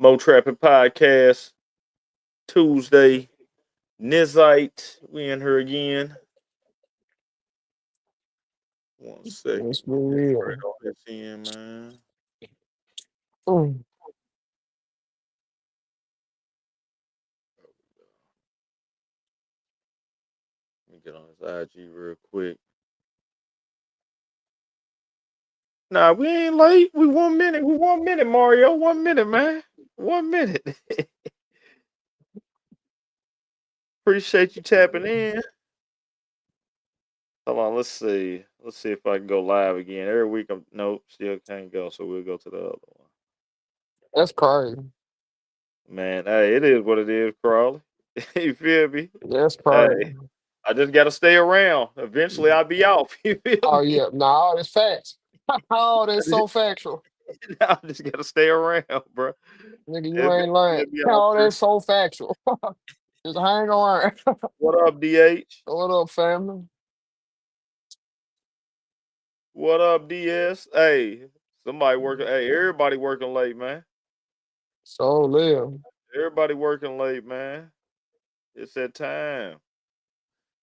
Mow Trappin Podcast, Tuesday. Nizite, we in here again. One second. Let's be Get straight real. on this in, man. Mm. Let me get on his IG real quick. Nah, we ain't late. We 1 minute. We 1 minute, Mario. 1 minute, man. 1 minute. Appreciate you tapping in. Hold on, let's see. Let's see if I can go live again. Every week I'm nope, still can't go, so we'll go to the other one. That's crazy. Man, hey, it is what it is, Crawley. You feel me? That's Hey, crazy. I just gotta stay around. Eventually I'll be off. You feel Oh me? yeah, no, that's facts. Oh, that's so factual. I just gotta stay around, bro. Nigga, you Eventually ain't lying. I'll be off Oh, here. that's so factual. Just hang on. What up, DH? What up, family? What up, DS? Hey, somebody working. Hey, everybody working late, man. So live. Everybody working late, man. It's that time.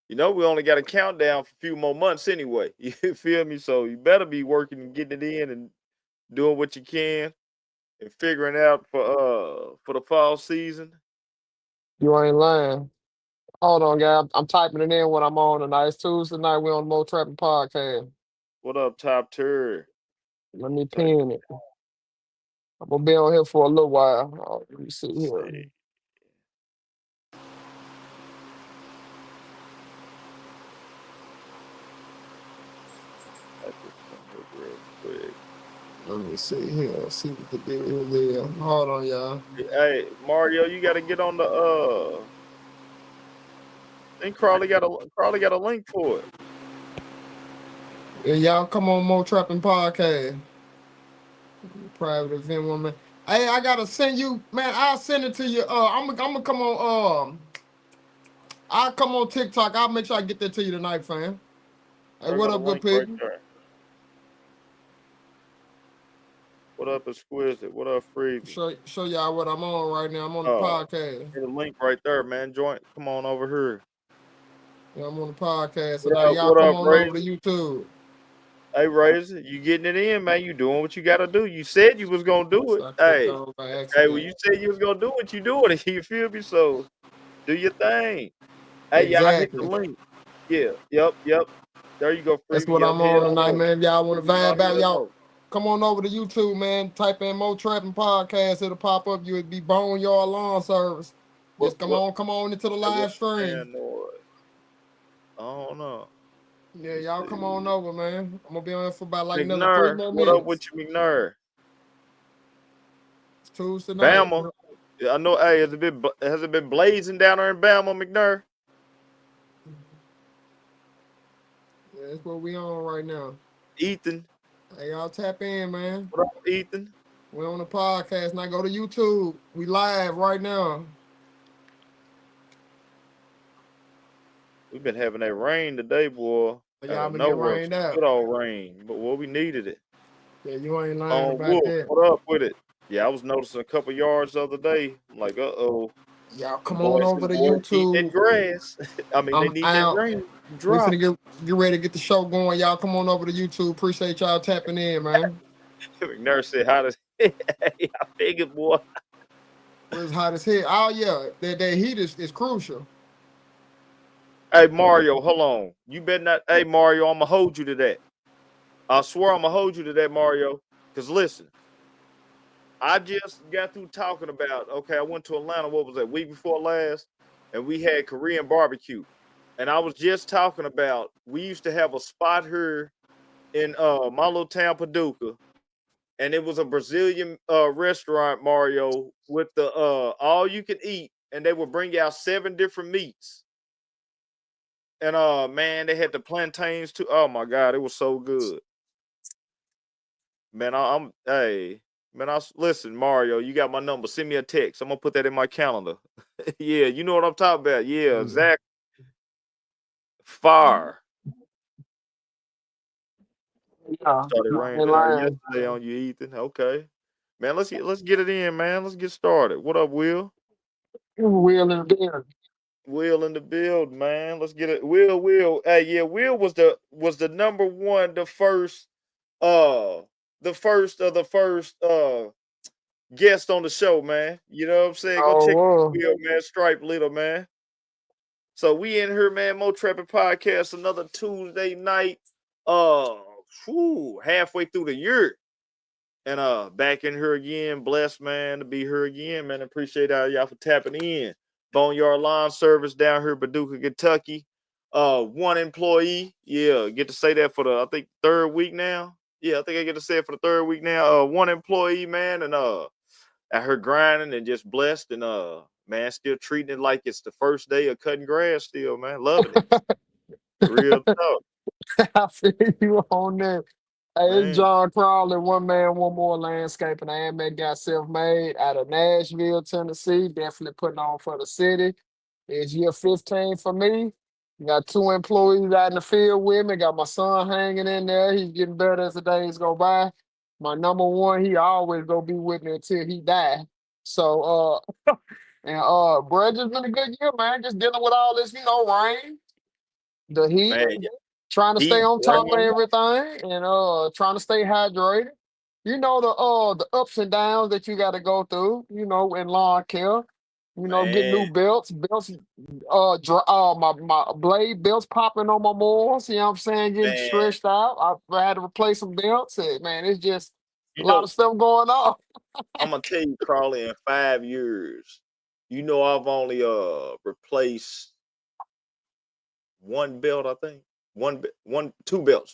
You know, we only got a countdown for a few more months anyway. You feel me? So you better be working and getting it in and doing what you can and figuring out for the fall season. You ain't lying. Hold on, guy. I'm typing it in when I'm on tonight. It's Tuesday night. We on Mow Trappin Podcast. What up, top tier? Let me Type pin it. I'm gonna be on here for a little while. Oh, let me see here. see. Type this in here real quick. Let me see here. See what the deal is. Hold on, y'all. Hey, Mario, you gotta get on the I think Crawley got a link for it. Yeah, y'all come on Mow Trappin Podcast. Private event woman. Hey, I gotta send you, man. I'll send it to you. I'm gonna come on. I'll come on TikTok. I'll make sure I get that to you tonight, fam. Hey, I what got a up, good link right people? there. What up, Exquisite? What up, Freebie? Show y'all what I'm on right now. I'm on the Oh, podcast. there's a link right there, man. Join. Come on over here. Yeah, I'm on the podcast What tonight. up? Y'all What come up, on over to Razor? YouTube. Hey, Razor, you getting it in, man? You doing what you gotta do. You said you was gonna do So it. I clicked Hey, on by hey, when accident. you said you was gonna do it, you doing it. You feel me? So do your thing. Hey, y'all hit the Exactly. link. Yeah. Yep. There you go, That's Freebie. what Yep. I'm Head on on tonight, over. man. If y'all want to Freebie about vibe out, head y'all over. come on over to YouTube, man. Type in Mow Trappin Podcast. It'll pop up. You'll be bone your alarm service. What Just come on into the what live stream. fan noise? I don't know. Let Yeah, me y'all come on see. over, man. I'm gonna be on here for about like another 3 McNair, more what up with minutes. you, McNair? It's Tuesday night. Bama. Yeah, I know. Hey, has it been blazing down there in Bama, McNair? Yeah, that's what we on right now. Ethan, Hey, y'all tap in, man. what up, Ethan? We're on the podcast. Now go to YouTube. We live right now. We've been having that rain today, boy. Out Y'all of been getting nowhere, rained some out. good old rain. But we needed it. Yeah, you ain't lying On about Wolf, that. what up with it? Yeah, I was noticing a couple yards the other day. I'm like, uh-oh, Y'all them come on boys, over them to boys need that YouTube. grass. I mean, they I'm need that out. rain. We finna Drops. get ready to get the show going. Y'all come on over to YouTube. Appreciate y'all tapping in, man. McNair said, how does I figured, boy. It's hot as hell. Oh yeah, that heat is crucial. Hey, Mario, hold on. You better not. Hey, Mario, I'm going to hold you to that. I swear I'm going to hold you to that, Mario. Because listen, I just got through talking about, okay, I went to Atlanta, what was that, week before last? And we had Korean barbecue. And I was just talking about, we used to have a spot here in my little town, Paducah. And it was a Brazilian restaurant, Mario, with the all you can eat. And they would bring out 7 different meats. And man, they had the plantains too. Oh my God, it was so good. Man, I'm hey, man, listen, Mario, you got my number. Send me a text. I'm gonna put that in my calendar. Yeah, you know what I'm talking about. Yeah, Zach Fire. Yeah, Started you raining ain't down lying. yesterday on you, Ethan. Okay. Man, let's get it in, man. Let's get started. What up, Will? Wheel in the building. Will in the build, man. Let's get it. Will. Hey, yeah, Will was the number one, uh the first guest on the show, man. You know what I'm saying? Go Oh, check whoa. Will, man. Stripe Little, man. So we in here, man. Mow Trappin Podcast, another Tuesday night. Uh, halfway through the year. And back in here again. Blessed, man, to be here again, man. Appreciate all y'all for tapping in. Boneyard Lawn Service down here, Paducah, Kentucky. One employee. Yeah, get to say that for the I think third week now. Yeah, I think I get to say it for the third week now. One employee, man, and at her grinding and just blessed and man, still treating it like it's the first day of cutting grass, still, man. Loving it. Real talk, I feel you on that. Hey, it's man. John Crowley, one man, one more landscaping. I am that guy self-made out of Nashville, Tennessee. Definitely putting on for the city. It's year 15 for me. Got two employees out in the field with me. Got my son hanging in there. He's getting better as the days go by. My number one, he always gonna be with me until he die. So and bro, it's just been a good year, man. Just dealing with all this, rain, the heat, Man, trying to stay heat, on top of rain, everything and trying to stay hydrated. The ups and downs that you gotta go through, in lawn care. Get man, new belts, my blade belts popping on my mowers, you know what I'm saying, getting man. stretched out. I had to replace some belts. And, man, it's just a You lot know, of stuff going on. I'm gonna tell you, Carly, in 5 years, I've only replaced one belt, I think. Two belts.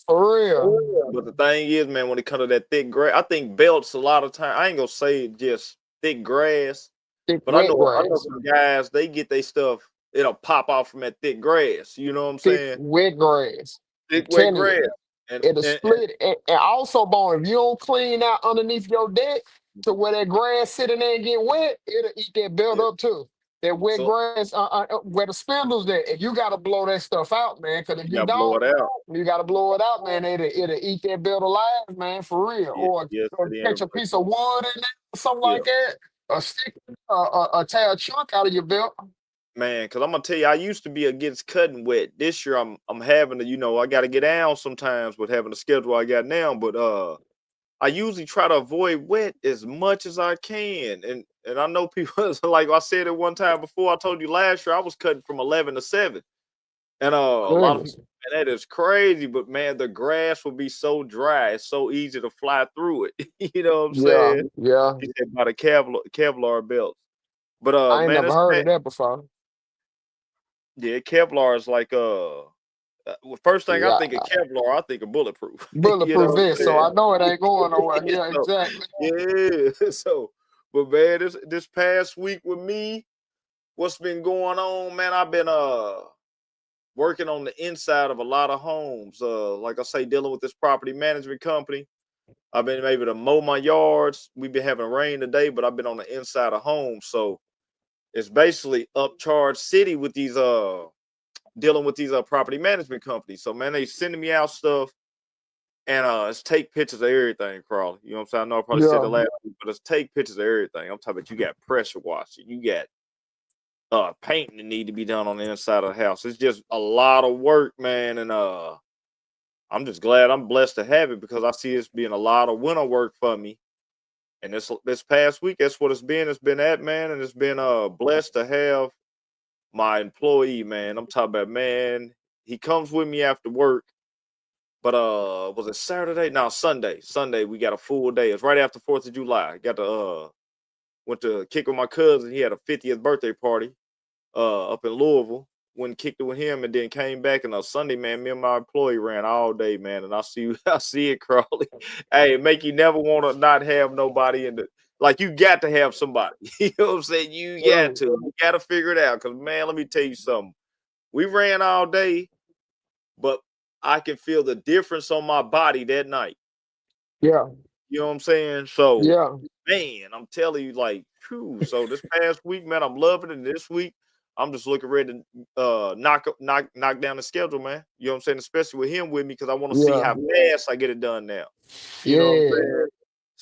For real. But the thing is, man, when it comes to that thick grass, I think belts a lot of time. I ain't gonna say just thick grass, Thick but I wet know grass. some guys they get their stuff. It'll pop off from that thick grass. You know what I'm Thick saying? wet grass. I'm Thick wet telling you. grass. And, It'll and, split. And also, Bone, if you don't clean out underneath your deck to where that grass sitting there and get wet, it'll eat that belt and up too. That wet so grass, where the spindles there, and you got to blow that stuff out, man. Because if you you gotta blow don't, it out. you got to blow it out, man. It'll eat that belt alive, man, for real. Yeah, yes, Or it catch is. a piece of wood in there, something Yeah. like that. A stick, tear a chunk out of your belt. Man, because I'm gonna tell you, I used to be against cutting wet. This year, I'm having to, I got to get down sometimes with having the schedule I got now. But I usually try to avoid wet as much as I can. And I know people like I said it one time before. I told you last year I was cutting from 11 to 7, and a lot of Goodness. people, man, that is crazy. But man, the grass will be so dry. It's so easy to fly through it. You know what I'm Yeah, saying? yeah. You said about the Kevlar belts. But I ain't man, never heard of that before. yeah, Kevlar is like well, first thing I Yeah, think of Kevlar, I think of bulletproof. You know bulletproof what vest, I'm so saying? I know it ain't going nowhere. Yeah, Yeah, so, exactly. yeah. So, but man, this past week with me, what's been going on, man? I've been working on the inside of a lot of homes. Like I say, dealing with this property management company. I've been able to mow my yards. We've been having rain today, but I've been on the inside of homes. So it's basically upcharge city with these dealing with these property management companies. So man, they sending me out stuff and it's take pictures of everything, Crawley. You know what I'm saying? I know I probably said the Yeah, last week, but it's take pictures of everything. I'm talking about you got pressure washing, you got painting that need to be done on the inside of the house. It's just a lot of work, man. And I'm just glad I'm blessed to have it because I see it's being a lot of winter work for me. And this past week, that's what it's been. It's been that, man, and it's been blessed to have my employee, man. I'm talking about, man, he comes with me after work. But was it Saturday? No, Sunday. Sunday we got a full day. It's right after 4th of July. Got to went to kick with my cousin. He had a 50th birthday party up in Louisville. Went and kicked it with him and then came back. And on Sunday, man, me and my employee ran all day, man. And I see I see it, Crawley. Hey, it make you never want to not have nobody in the like you got to have somebody. You know what I'm saying? You got yeah, to. You got to figure it out. Cause man, let me tell you something. We ran all day, but I can feel the difference on my body that night. yeah, You know what I'm saying? So, yeah, man, I'm telling you, like, phew. So this past week, man, I'm loving it. And this week, I'm just looking ready to knock down the schedule, man. You know what I'm saying? Especially with him with me, because I want to see yeah, how fast I get it done now. You know what I'm yeah. saying?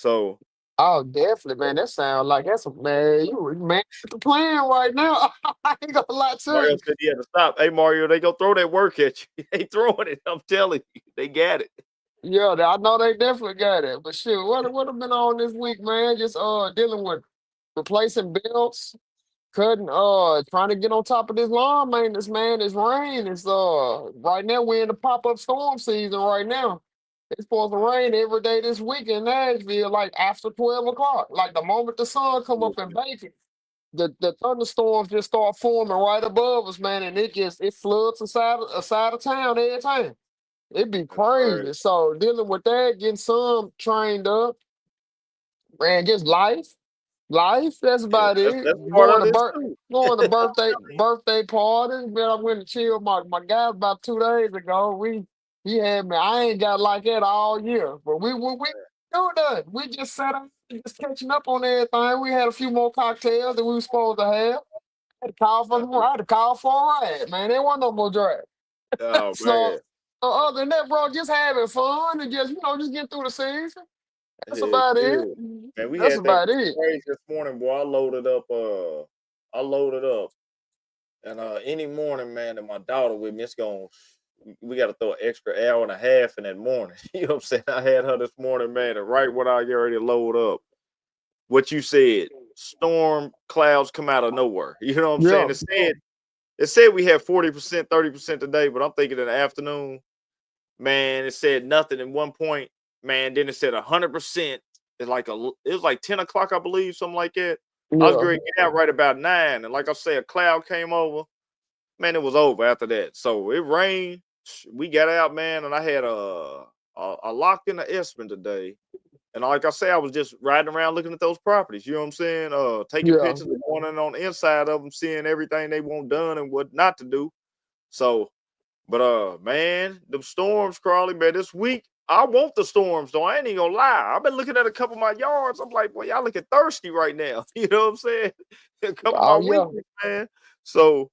So Oh, definitely, man. That sounds like that's a man. You man with the plan right now. I ain't gonna lie to Mario you. said he had to stop. Hey Mario, they gonna throw that work at you. They throwing it. I'm telling you, they got it. Yeah, I know they definitely got it. But shit, what have been on this week, man? Just dealing with replacing belts, cutting, trying to get on top of this lawn maintenance, man. It's rain. It's right now we're in the pop-up storm season right now. It's supposed to rain every day this week in Nashville, like after 12 o'clock. Like the moment the sun come up and bake it, the thunderstorms just start forming right above us, man, and it floods a side of town every time. It'd be That's right. crazy. So dealing with that, getting some trained up, man, just life. Life, that's Yeah, about that's it. that's part of this too. Going to birthday parties. Man, I went to chill with my guy about 2 days ago. He had me. I ain't got like that all year, but we do that. We just sat up, just catching up on everything. We had a few more cocktails that we were supposed to have. I had to call for a ride, man. There wasn't no more drive. Oh So, man, other than that, bro, just having fun and just just getting through the season. That's heck about it. yeah. Man, we That's had that about it. race this morning, boy. I loaded up, and any morning, man, and my daughter with me, it's going. We got to throw an extra hour and a half in that morning. You know what I'm saying? I had her this morning, man, and right when I get ready to load up, what you said, storm clouds come out of nowhere. You know what I'm saying? Yeah, It said we had 40%, 30% today, but I'm thinking in the afternoon, man, it said nothing at one point, man. Then it said 100%. It was like 10 o'clock, I believe, something like that. I was yeah, going to get out right about 9, and like I said, a cloud came over. Man, it was over after that. So it rained. We got out, man, and I had a locked in the Espen today. And like I say, I was just riding around looking at those properties. You know what I'm saying? Taking yeah. pictures and going in on the inside of them, seeing everything they want done and what not to do. So, but man, the storms, Crawley, man, this week I want the storms though. I ain't even gonna lie. I've been looking at a couple of my yards. I'm like, boy, y'all looking thirsty right now. You know what I'm saying? A couple of my Oh yeah. weekends, man. So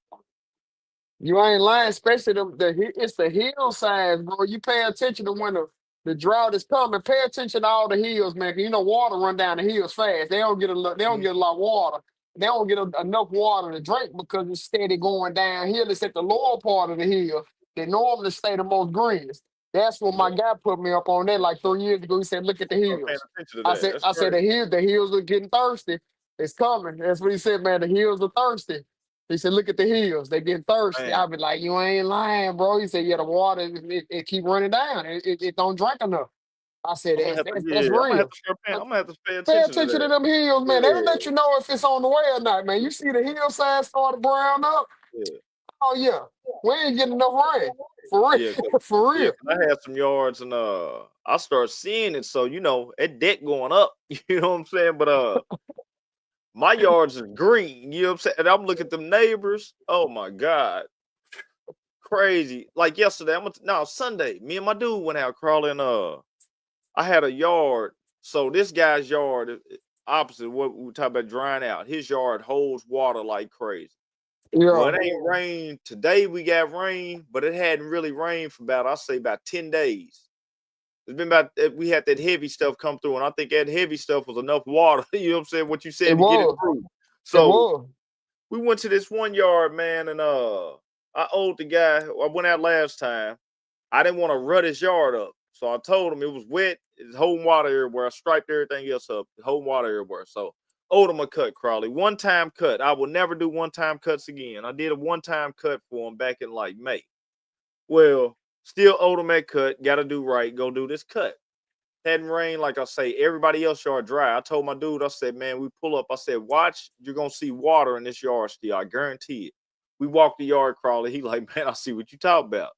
You ain't lying, especially it's the hillsides, bro. You pay attention to when the drought is coming. Pay attention to all the hills, man. 'Cause you know water run down the hills fast. They don't get a lot of water. They don't get enough water to drink because it's steady going downhill. It's at the lower part of the hill. They normally stay the most greenest. That's what my yeah, guy put me up on that like 3 years ago. He said, "Look at the I'm paying hills." attention to I that. said, That's "I said great. the hills are getting thirsty. It's coming." That's what he said, man. The hills are thirsty. He said, "Look at the hills. They getting thirsty." Man, I be like, "You ain't lying, bro." He said, "Yeah, the water it keep running down. It don't drink enough." I said, I'm gonna "That's have to that's, yeah, that's I'm gonna have real." to start paying, Uh, I'm gonna have to pay Pay attention to attention to that. them hills, man. That'll Yeah, let you know if it's on the way or not, man. You see the hillside start to brown up. yeah. Oh yeah, we ain't getting enough rain for real, Yeah, for yeah, real. 'cause I had some yards and I start seeing it. So that debt going up. You know what I'm saying? But my yards is green. You know what I'm saying? And I'm looking at them neighbors. Oh my god, crazy! Like yesterday, no Sunday. Me and my dude went out crawling. I had a yard. So this guy's yard, opposite what we were talking about drying out. His yard holds water like crazy. Well, Yeah, it ain't rain today. We got rain, but it hadn't really rained for about, I say, about 10 days. It's been about we had that heavy stuff come through, and I think that heavy stuff was enough water. You know what I'm saying? What you it said to get it was, through. it So was. we went to this one yard, man, and I owed the guy. I went out last time. I didn't want to rut his yard up, so I told him it was wet. It's holding water everywhere. I striped everything else up. It's holding water everywhere. So owed him a cut, Crawley. One time cut. I will never do one time cuts again. I did a one time cut for him back in like May. Well, still owed him that cut. Got to do right. Go do this cut. Hadn't rained, like I say, everybody else yard dry. I told my dude, I said, man, we pull up. I said, watch, you're gonna see water in this yard still. I guarantee it. We walked the yard, Crawley. He like, man, I see what you talk about.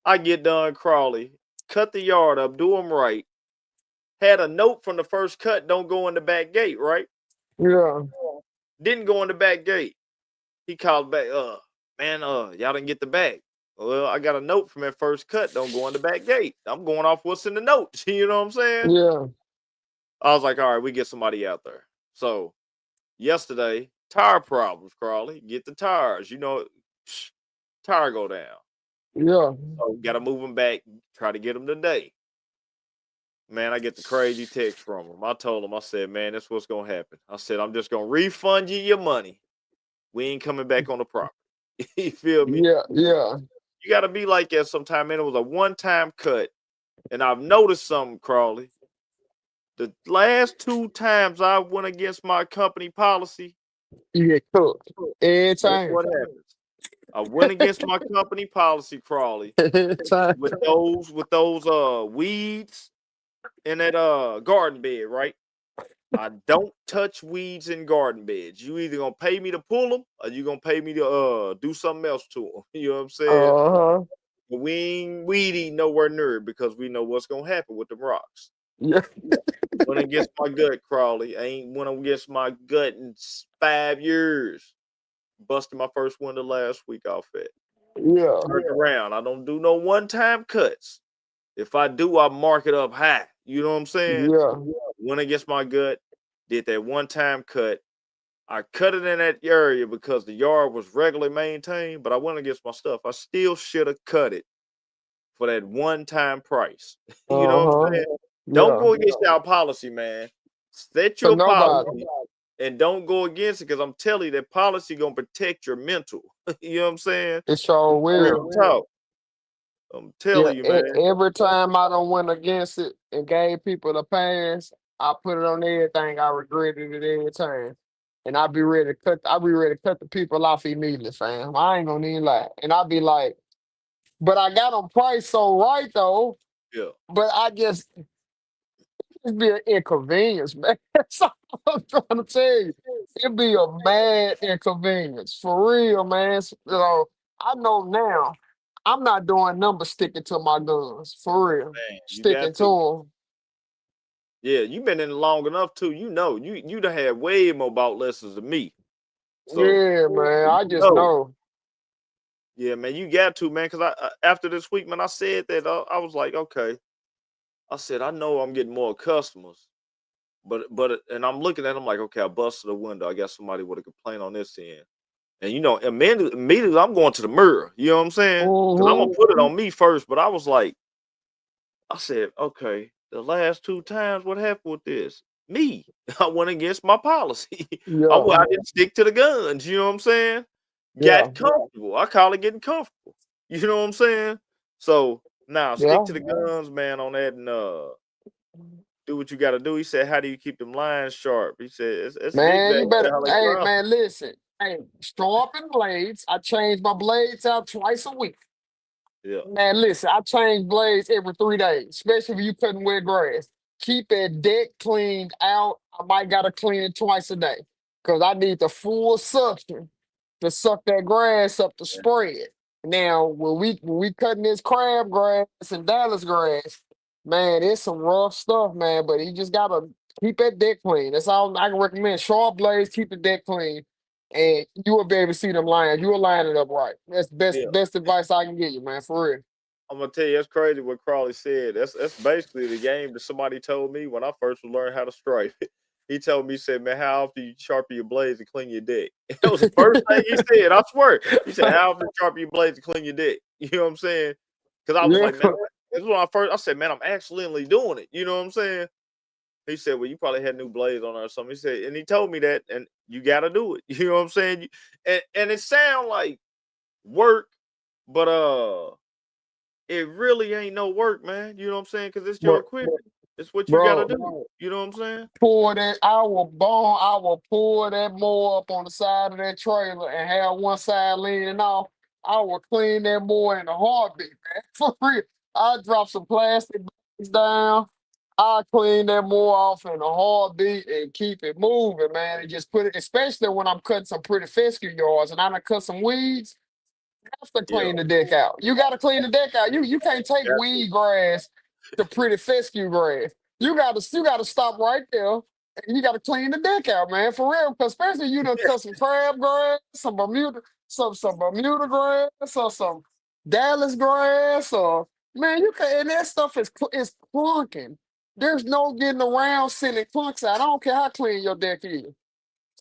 I get done, Crawley, cut the yard up, do them right. Had a note from the first cut, don't go in the back gate, right? Yeah, Didn't go in the back gate. He called back, man, y'all didn't get the bag. Well, I got a note from that first cut, don't go in the back gate. I'm going off what's in the note. You know what I'm saying? yeah, I was like, all right, we get somebody out there. So yesterday, tire problems, Crawley. Get the tires. Tire go down. yeah. So got to move them back. Try to get them today. Man, I get the crazy text from him. I told him, I said, man, that's what's gonna happen. I said, I'm just gonna refund you your money. We ain't coming back on the property. You feel me? Yeah, yeah, You gotta be like that sometime, man. It was a one-time cut. And I've noticed something, Crawley. The last 2 times I went against my company policy, you get cooked every guess time. what happens? I went against my company policy, Crawley, Every time. with those weeds in that garden bed, right? I don't touch weeds in garden beds. You either gonna pay me to pull them or you gonna pay me to do something else to them. You know what I'm saying? Uh-huh. But we ain't weed eating nowhere near it because we know what's gonna happen with them rocks. Yeah, Went against my gut, Crawley. I ain't went against my gut in 5 years. Busted my first window last week off it. yeah, Turned around. I don't do no one-time cuts. If I do, I mark it up high. You know what I'm saying? yeah. Went against my gut, did that one-time cut. I cut it in that area because the yard was regularly maintained, but I went against my stuff. I still should have cut it for that one-time price. You know what I'm Uh-huh. saying? Don't Yeah. go against our policy, man. Set For your nobody. policy and don't go against it because I'm telling you that policy gonna protect your mental. You know what I'm saying? It sure Real will. talk. I'm Yeah, telling you, man. every time I don't went against it and gave people the pass, I put it on everything. I regretted it every time. And I be ready to cut the people off immediately, fam. I ain't gonna even lie. And I be like, but I got them priced so right though. Yeah. But I just It'd be an inconvenience, man. That's all I'm trying to tell you. It'd be a mad inconvenience. For real, man. I know now I'm not doing number sticking to my guns. For real. Man, you Sticking got to to. them. Yeah, you've been in it long enough too. You know, you done had way more bout lessons than me. So Yeah, man. you I just know. know. Yeah, man, you got to, man. Cause after this week, man, I said that I was like, okay. I said, I know I'm getting more customers, but and I'm looking at them like, okay, I busted a window. I guess somebody would have complained on this end. And you know, immediately I'm going to the mirror. You know what I'm saying? Because I'm gonna Hmm. put it on me first. But I was like, I said, okay, the last 2 times, what happened with this? Me. I went against my policy. Yeah, I didn't stick to the guns. You know what I'm saying? yeah, Got comfortable. I call it getting comfortable. You know what I'm saying? So now stick yeah. to the guns, man, on that and do what you got to do. He said, how do you keep them lines sharp? He said, it's Man, you zigzag. better. How they Hey, drop. man, listen. Hey, sharpen blades. I change my blades out twice a week. Yeah, Man, listen, I change blades every 3 days, especially if you cutting wet grass. Keep that deck cleaned out. I might gotta clean it twice a day because I need the full suction to suck that grass up to spread. Now, when we cutting this crab grass and Dallas grass, man, it's some rough stuff, man. But you just gotta keep that deck clean. That's all I can recommend. Sharp blades, keep the deck clean, and you will be able to see them lines. You will line it up right. That's yeah. best advice I can give you, man. For real. I'm gonna tell you, that's crazy what Crawley said. That's basically the game that somebody told me when I first learned how to stripe. He told me, he said, man, how often you sharpen your blades and clean your deck? That was the first thing he said. I swear. He said, how often you sharpen your blades and clean your deck? You know what I'm saying? Because I was Yeah. like, man, that's when I said, man, I'm accidentally doing it. You know what I'm saying? He said, well, you probably had new blades on or something. He said, and he told me that, and you got to do it. You know what I'm saying? And it sound like work, but it really ain't no work, man. You know what I'm saying? Because it's your But equipment. It's what you gotta bro, do. You know what I'm saying? I will pull that mower up on the side of that trailer and have one side leaning off. I will clean that mower in a heartbeat, man. For real. I drop some plastic bags down. I clean that mower off in a heartbeat and keep it moving, man. And just put it, especially when I'm cutting some pretty fescue yards and I done cut some weeds. Have to Yeah, clean the deck out. You got to clean the deck out. You can't take got to. weed grass to pretty fescue grass. You gotta stop right there and you gotta clean the deck out, man, for real. Because especially you done cut some crab grass, some Bermuda grass, or some Dallas grass, or man, you can and that stuff is clunking. There's no getting around sending clunks out. I don't care how clean your deck is.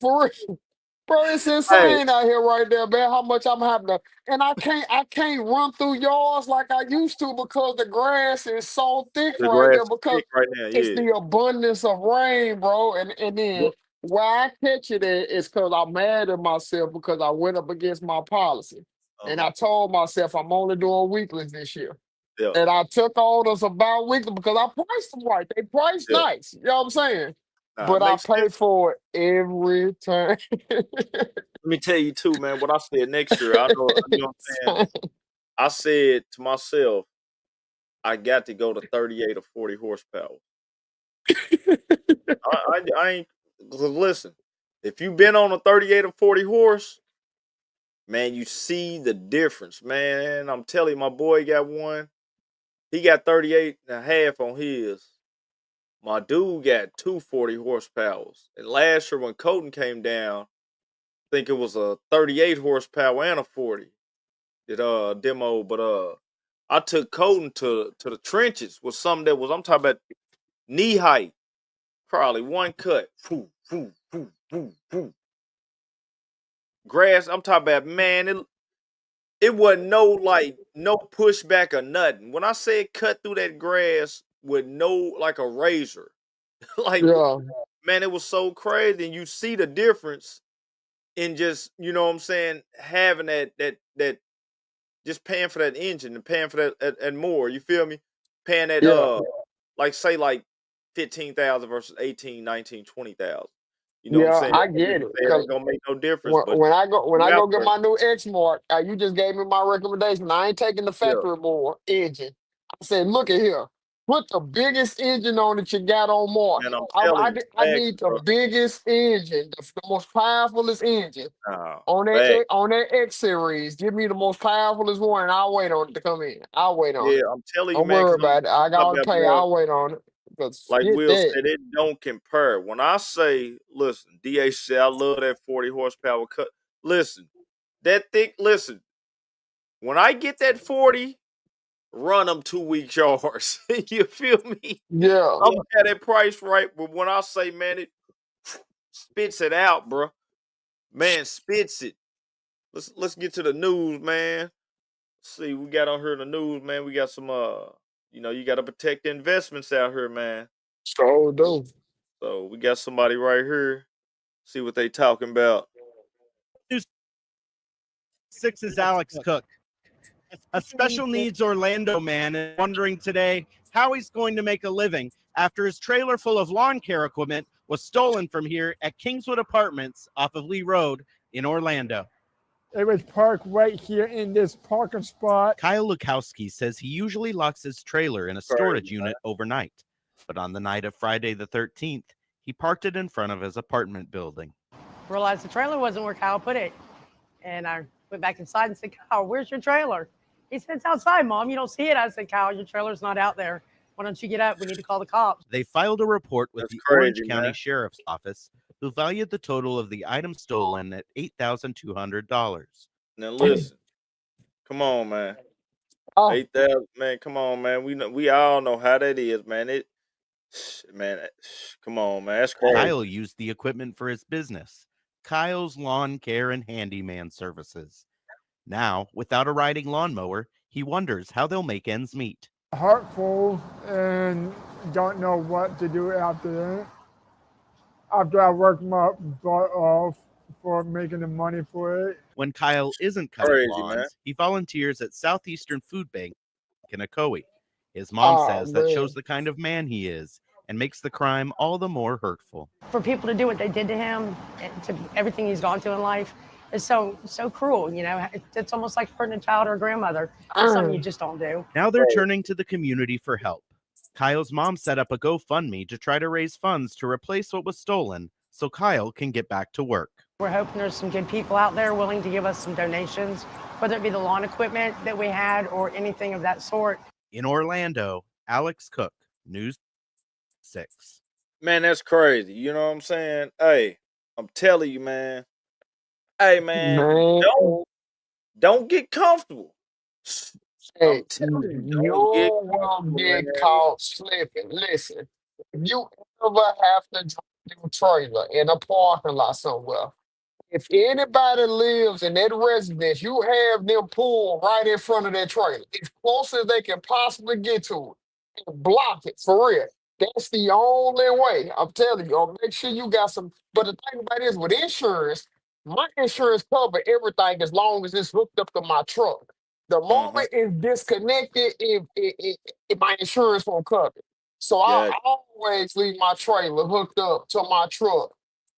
For real. Bro, it's Hey, insane out here right there, man. How much I'm having to, and I can't run through yards like I used to because the grass is so thick the right grass there is because thick right now. it's Yeah. the abundance of rain, bro. And then What? where I catch it at is because I'm mad at myself because I went up against my policy, and Uh-huh. I told myself I'm only doing weeklies this year. Yeah. And I took orders about weekly because I priced them right. They priced Yeah. nice. You know what I'm saying? Nah, it But I makes pay sense. for it every time. Let me tell you too, man. What I said next year, I know. You know what I'm saying. I said to myself, I got to go to 38 or 40 horsepower. I ain't. 'Cause listen, if you've been on a 38 or 40 horse, man, you see the difference, man. I'm telling you, my boy got one. He got 38 and a half on his. My dude got 240 horsepowers. And last year when Colton came down, I think it was a 38 horsepower and a 40. Did demo, but I took Colton to the trenches with something that was, I'm talking about, knee height. Probably one cut. Foo, foo, foo, foo, foo. Grass, I'm talking about, man, it wasn't no pushback or nothing. When I said cut through that grass with no, like a razor, like, Yeah, man, it was so crazy. And you see the difference in just, you know what I'm saying, having that just paying for that engine and paying for that and more. You feel me? Paying that yeah, like say like 15,000 versus 18, 19, 20,000. You know what I'm yeah. saying? I Some get people it. say it Cause ain't gonna make no difference, when, but when I go when you I out go get there, my new X Mark, you just gave me my recommendation. I ain't taking the yeah. factory more engine. I said, look at here. Put the biggest engine on that you got on Mark. Man, I'm I, telling I, you, ne- I facts, need the bro. biggest engine, the most powerfulest engine Nah, on facts. that X series. Give me the most powerfulest one, and I'll wait on it to come in. I'll wait on Yeah, it. I'm telling you, Don't man, worry because I'm about it. I got talking all the about, pay. bro. I'll wait on it. Because Like get Will that. said, it don't compare. When I say, listen, DH said, I love that 40 horsepower cut. Listen, that thick, listen, when I get that 40, run them 2 week yards. You feel me? Yeah. I'm at that price right, but when I say, man, it spits it out, bro. Man, spits it. Let's get to the news, man. See, we got on here in the news, man. We got some you got to protect the investments out here, man. So So, do. so we got somebody right here. See what they talking about. News 6's Alex Cook. A special needs Orlando man is wondering today how he's going to make a living after his trailer full of lawn care equipment was stolen from here at Kingswood Apartments off of Lee Road in Orlando. It was parked right here in this parking spot. Kyle Lukowski says he usually locks his trailer in a storage Crazy, man. unit overnight, but on the night of Friday the 13th, he parked it in front of his apartment building. Realized the trailer wasn't where Kyle put it. And I went back inside and said, Kyle, where's your trailer? He said, it's outside, Mom. You don't see it. I said, Kyle, your trailer's not out there. Why don't you get up? We need to call the cops. They filed a report with That's the Orange crazy, County man. Sheriff's Office, who valued the total of the items stolen at $8,200. Now listen, come on, man. Oh, 8,000, man. Come on, man. We all know how that is, man. Man. Come on, man. That's crazy. Kyle used the equipment for his business, Kyle's Lawn Care and Handyman Services. Now, without a riding lawnmower, he wonders how they'll make ends meet. Heartful and don't know what to do after that. After I worked my butt off for making the money for it. When Kyle isn't cutting Crazy, man. lawns, he volunteers at Southeastern Food Bank in Ocoee. His mom says that shows the kind of man he is and makes the crime all the more hurtful. For people to do what they did to him and to everything he's gone through in life is so cruel. It's almost like hurting a child or a grandmother. It's something you just don't do. Now they're turning to the community for help. Kyle's mom set up a GoFundMe to try to raise funds to replace what was stolen so Kyle can get back to work. We're hoping there's some good people out there willing to give us some donations, whether it be the lawn equipment that we had or anything of that sort. In Orlando, Alex Cook, News 6. Man, that's crazy. You know what I'm saying? Hey, I'm telling you, man. Hey, man, man. don't get comfortable. I'm Hey, telling you, you don't get will comfortable, get man. caught slipping. Listen, if you ever have to drive your trailer in a parking lot somewhere, if anybody lives in that residence, you have them pull right in front of that trailer, as close as they can possibly get to it, and block it for real. That's the only way. I'm telling you. Make sure you got some. But the thing about it is, with insurance, my insurance cover everything as long as it's hooked up to my truck. The Uh-huh. moment it's disconnected, if my insurance won't cover it. So I Yeah. always leave my trailer hooked up to my truck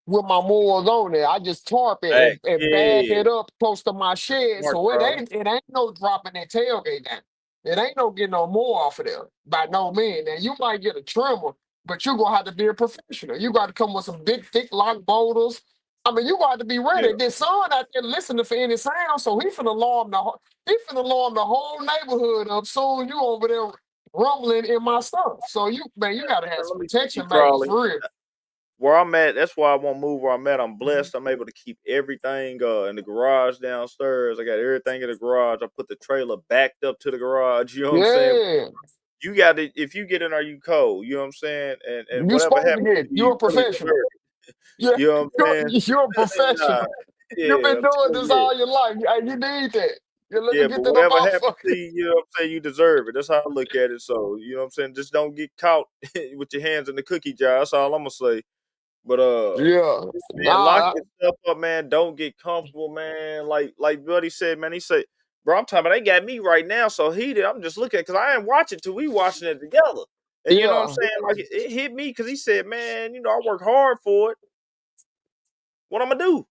with my mowers on there. I just tarp it Back. and back Yeah. it up close to my shed. Smart, So it Crowley. ain't no dropping that tailgate down. It ain't no getting no more off of there by no means. Now you might get a trimmer, but you're gonna have to be a professional. You got to come with some big, thick lock boulders. I mean, you got to be ready. Yeah. This son out there listening for any sound, so he finna alarm the whole neighborhood up. Soon you over there rumbling in my stuff. So you gotta have Man, some let me tell you, protection, baby, Crowley. for real. Where I'm at, that's why I won't move where I'm at. I'm blessed. I'm able to keep everything in the garage downstairs. I got everything in the garage. I put the trailer backed up to the garage. You know what I'm saying? Yeah, You got to, if you get in there, you cold. You know what I'm saying? And you whatever supposed to happens get. to you, You're a you really professional. deserve it. Yeah, You know what I'm you're a saying? Nah, professional. You've yeah, been I'm doing telling this you. all your life. You need that. Yeah, let me Yeah, get but to the whatever happens to motherfucker. you, you know what I'm saying, you deserve it. That's how I look at it. So, you know what I'm saying? Just don't get caught with your hands in the cookie jar. That's all I'm gonna say. But Yeah, man, lock nah, your stuff up, man. Don't get comfortable, man. Like Buddy said, man. He said, "Bro, I'm talking about they got me right now, so heated. I'm just looking because I ain't watching till we watching it together." And you know what I'm yeah. saying? Like it hit me because he said, "Man, you know I work hard for it. What I'm gonna do?"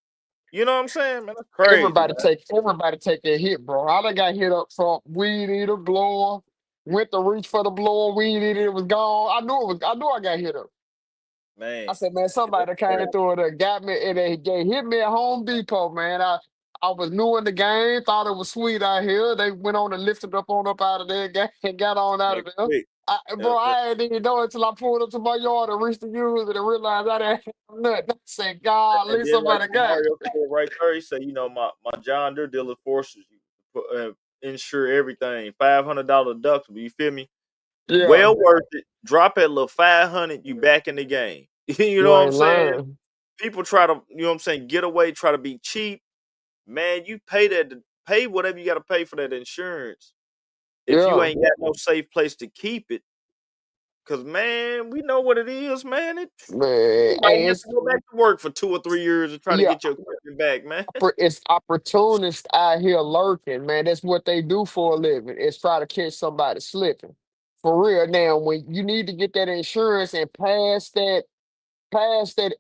You know what I'm saying, man? That's crazy, man. Everybody take that hit, bro. I done got hit up from weed eater, blower, went to reach for the blower, weed eater, it was gone. I knew I got hit up. I Man, said, man, yeah, that's somebody came crazy. through it and got me, and they hit me at Home Depot, man. I was new in the game, thought it was sweet out here. They went on and lifted up on up out of there, got on out Man, of there. quick. Bro, I didn't even know until I pulled up to my yard and reached the user and realized I didn't have nothing. I said, God, at And least then like somebody what got Mario me. said right there, he said, you know, my John Deere dealer forces you to insure everything. $500 deductible. You feel me? Yeah, Well worth it. Drop at little 500, you back in the game. You know you what I'm ain't saying? lying. People try to, you know what I'm saying, get away, try to be cheap. Man, you pay whatever you got to pay for that insurance. If you Yeah, ain't got no safe place to keep it, cause man, we know what it is, man. man. You might Hey, have to go back to work for 2 or 3 years to try to yeah, get your equipment back, man. it's opportunists out here lurking, man. That's what they do for a living. Is try to catch somebody slipping. For real. Now, when you need to get that insurance and pass that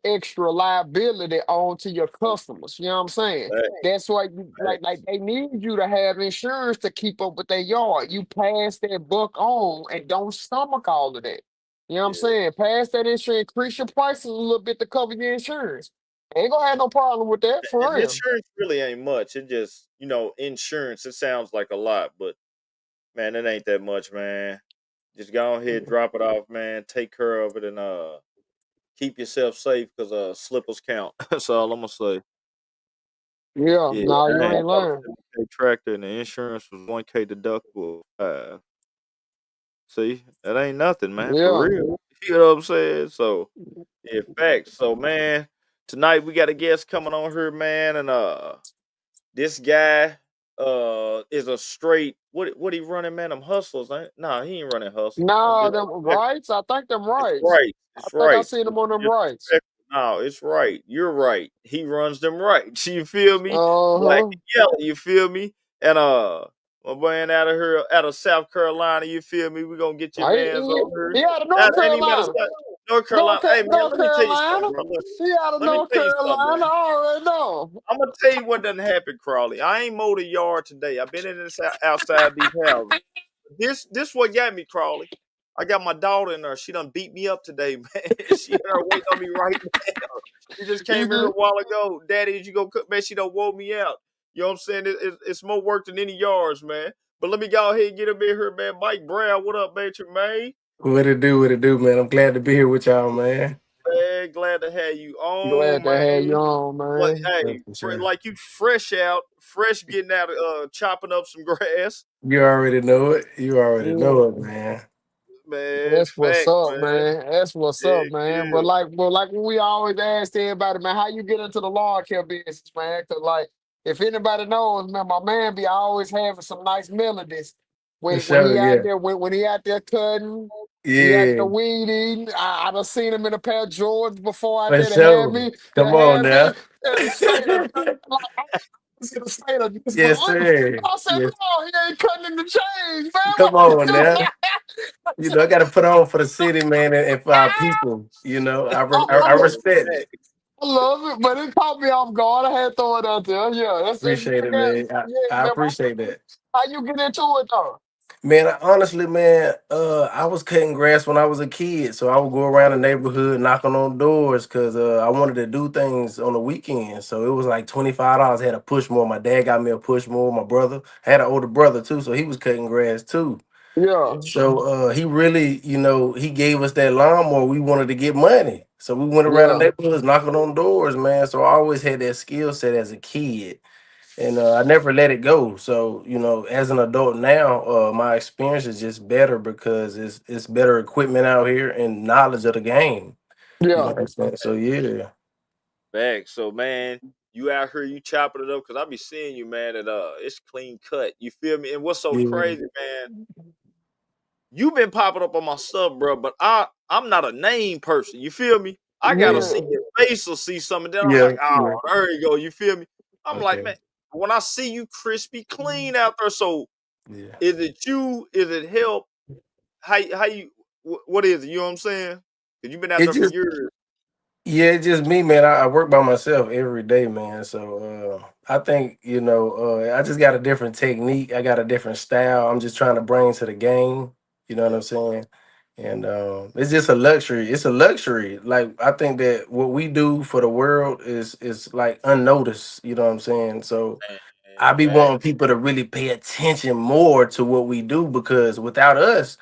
extra liability on to your customers. You know what I'm saying? Facts, That's why you like facts. they need you to have insurance to keep up with their yard. You pass that buck on and don't stomach all of that. You know what I'm Yeah. saying? Pass that insurance, increase your prices a little bit to cover your insurance. Ain't gonna have no problem with that for And real. insurance really ain't much. It just, insurance, it sounds like a lot, but man, it ain't that much, man. Just go ahead, drop it off, man. Take care of it and keep yourself safe because slippers count. That's all I'm gonna say. Yeah, Yeah, no, you I ain't bought a lying. 70K tractor and the insurance was 1K deductible. See, that ain't nothing, man, for Yeah. real. You know what I'm saying? So yeah, facts. So man, tonight we got a guest coming on here, man, and this guy is a straight what he running, man? Them hustlers, ain't? Nah, he ain't running hustles. I'm Nah, them disrespectful. rights. I think them It's rights. right. I It's think I right. seen So them on them you rights. disrespectful. No, it's right. You're right. He runs them right. You feel me? Black Uh-huh. and yellow. You feel me? And my man out of here, out of South Carolina. You feel me? We gonna get your man's over here. He out of That North ain't even out of Carolina. North Carolina. Hey man, North let me tell you Carolina. something, bro. Look, He out of let me North tell you something, Carolina. man. I already know. I'm gonna tell you what done happened, Crawley. I ain't mowed a yard today. I've been in this outside these houses. This what got me, Crawley. I got my daughter in there. She done beat me up today, man. She in there waiting on me right now. She just came You in here a just, while ago. Daddy, did you go cook? Man, she done wore me out. You know what I'm saying? It's more work than any yards, man. But let me go ahead and get him in here, man. Mike Brown, what up, man? Man, What it do, man? I'm glad to be here with y'all, man. man, glad to have you glad on, to have you man. on, But man. Yeah, hey, for sure. like you fresh getting out of chopping up some grass. You already know it. You already Yeah. know it, man. man. That's what's Fact, up, man. man. That's what's Yeah, up, man. yeah. But like we always ask everybody, man, how you get into the lawn care business, man? Cause like if anybody knows, man, my man be always having some nice melodies For when sure, he out yeah. there when he out there cutting, he out Yeah, there weeding. I done seen him in a pair of Jordans before out for there sure. Come that on had me now. in a state of like I was in a state of Yes, disbelief. sir. I said, Yes. no, he ain't cutting in the chains, man. Come What he on doing? now. You know, I got to put on for the city, man, and for our people. You know, I Yeah, respect it. fact. I love it, but it caught me off guard. I had to throw it out there. Yeah, that's Appreciate it, yeah, man. yeah, I man. appreciate that. How you get into it though? Man, honestly, man, I was cutting grass when I was a kid, so I would go around the neighborhood knocking on doors because I wanted to do things on the weekend. So it was like $25. I had a push mower. My dad got me a push mower. My brother I had an older brother too, so he was cutting grass too. Yeah, So he really, he gave us that lawnmower. We wanted to get money, so we went around the yeah, neighborhoods knocking on doors, man. So I always had that skill set as a kid. And I never let it go. So as an adult now, my experience is just better because it's better equipment out here and knowledge of the game. You know yeah, what I'm saying? So yeah, Fact. So, man, you out here, you chopping it up because I be seeing you, man, and it's clean cut. You feel me? And what's so yeah, crazy, man? You been popping up on my stuff, bro, but I'm not a name person. You feel me? I gotta yeah, see yeah, your face or see something. Then I'm yeah, like, oh, yeah. there you go. You feel me? I'm like, Okay, man, when I see you crispy clean out there, so yeah. is it you? Is it help? How you? What is it? You know what I'm saying? Cause you've been out It there for just years. it's just me, man. I work by myself every day, man. So I think I just got a different technique. I got a different style. I'm just trying to bring to the game. You know what Yeah, I'm saying? And it's just a luxury. It's a luxury. Like I think that what we do for the world is like unnoticed. You know what I'm saying? So man, I be fact. wanting people to really pay attention more to what we do because without us,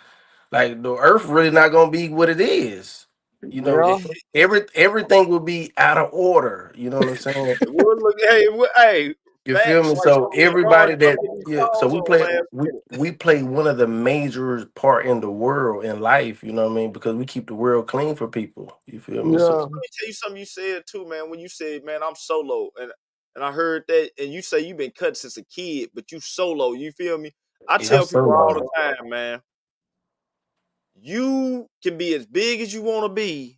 like the earth really not gonna be what it is. You know, yeah, everything will be out of order. You know what I'm saying? It would look, hey, You feel facts me? like So some of these bars everybody I that made these yeah, so songs we on play last we minute. we play one of the major part in the world in life, you know what I mean? Because we keep the world clean for people. You feel me? So yeah, Let me tell you something you said too, man. When you said, man, I'm solo, and I heard that, and you say you've been cut since a kid, but you solo. You feel me? I yeah, I'm tell people all solo. the time, man, you can be as big as you want to be,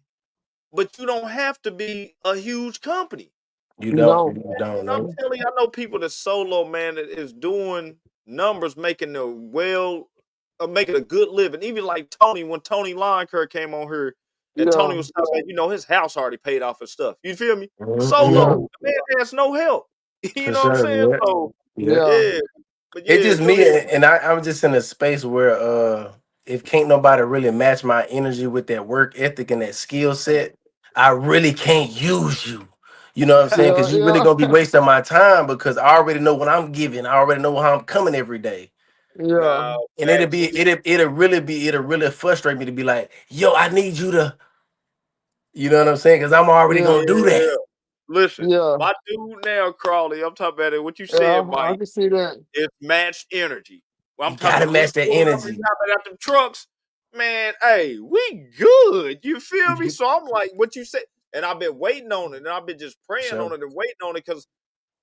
but you don't have to be a huge company. no, You don't I'm know. telling you, I know people that solo, man, that is doing numbers, making the making a good living. Even like Tony, when Tony Lineker came on here, and yeah, Tony was talking, his house already paid off his stuff. You feel me? yeah, Mm-hmm. Solo, the man has no help. You For know what I'm sure. saying? Yeah. So Yeah. yeah, yeah, but It's yeah, just go me ahead. and I'm just in a space where if can't nobody really match my energy with that work ethic and that skill set, I really can't use you. You know what I'm saying? yeah, Because you really yeah, gonna be wasting my time because I already know what I'm giving. I already know how I'm coming every day. yeah, Now, And facts. it'll really frustrate me to be like, yo, I need you to, you know what I'm saying? Because I'm already yeah, gonna do Yeah, that. listen, yeah, my dude now, Crawley. I'm talking about it. What you yeah. said, I Mike. can see that. It's matched energy. Well, I'm You talking gotta about when we match that pulling up and energy. hopping out them trucks, man. Hey, we good. You feel me? You- So I'm like, what you said, and I've been waiting on it, and I've been just praying So on it and waiting on it because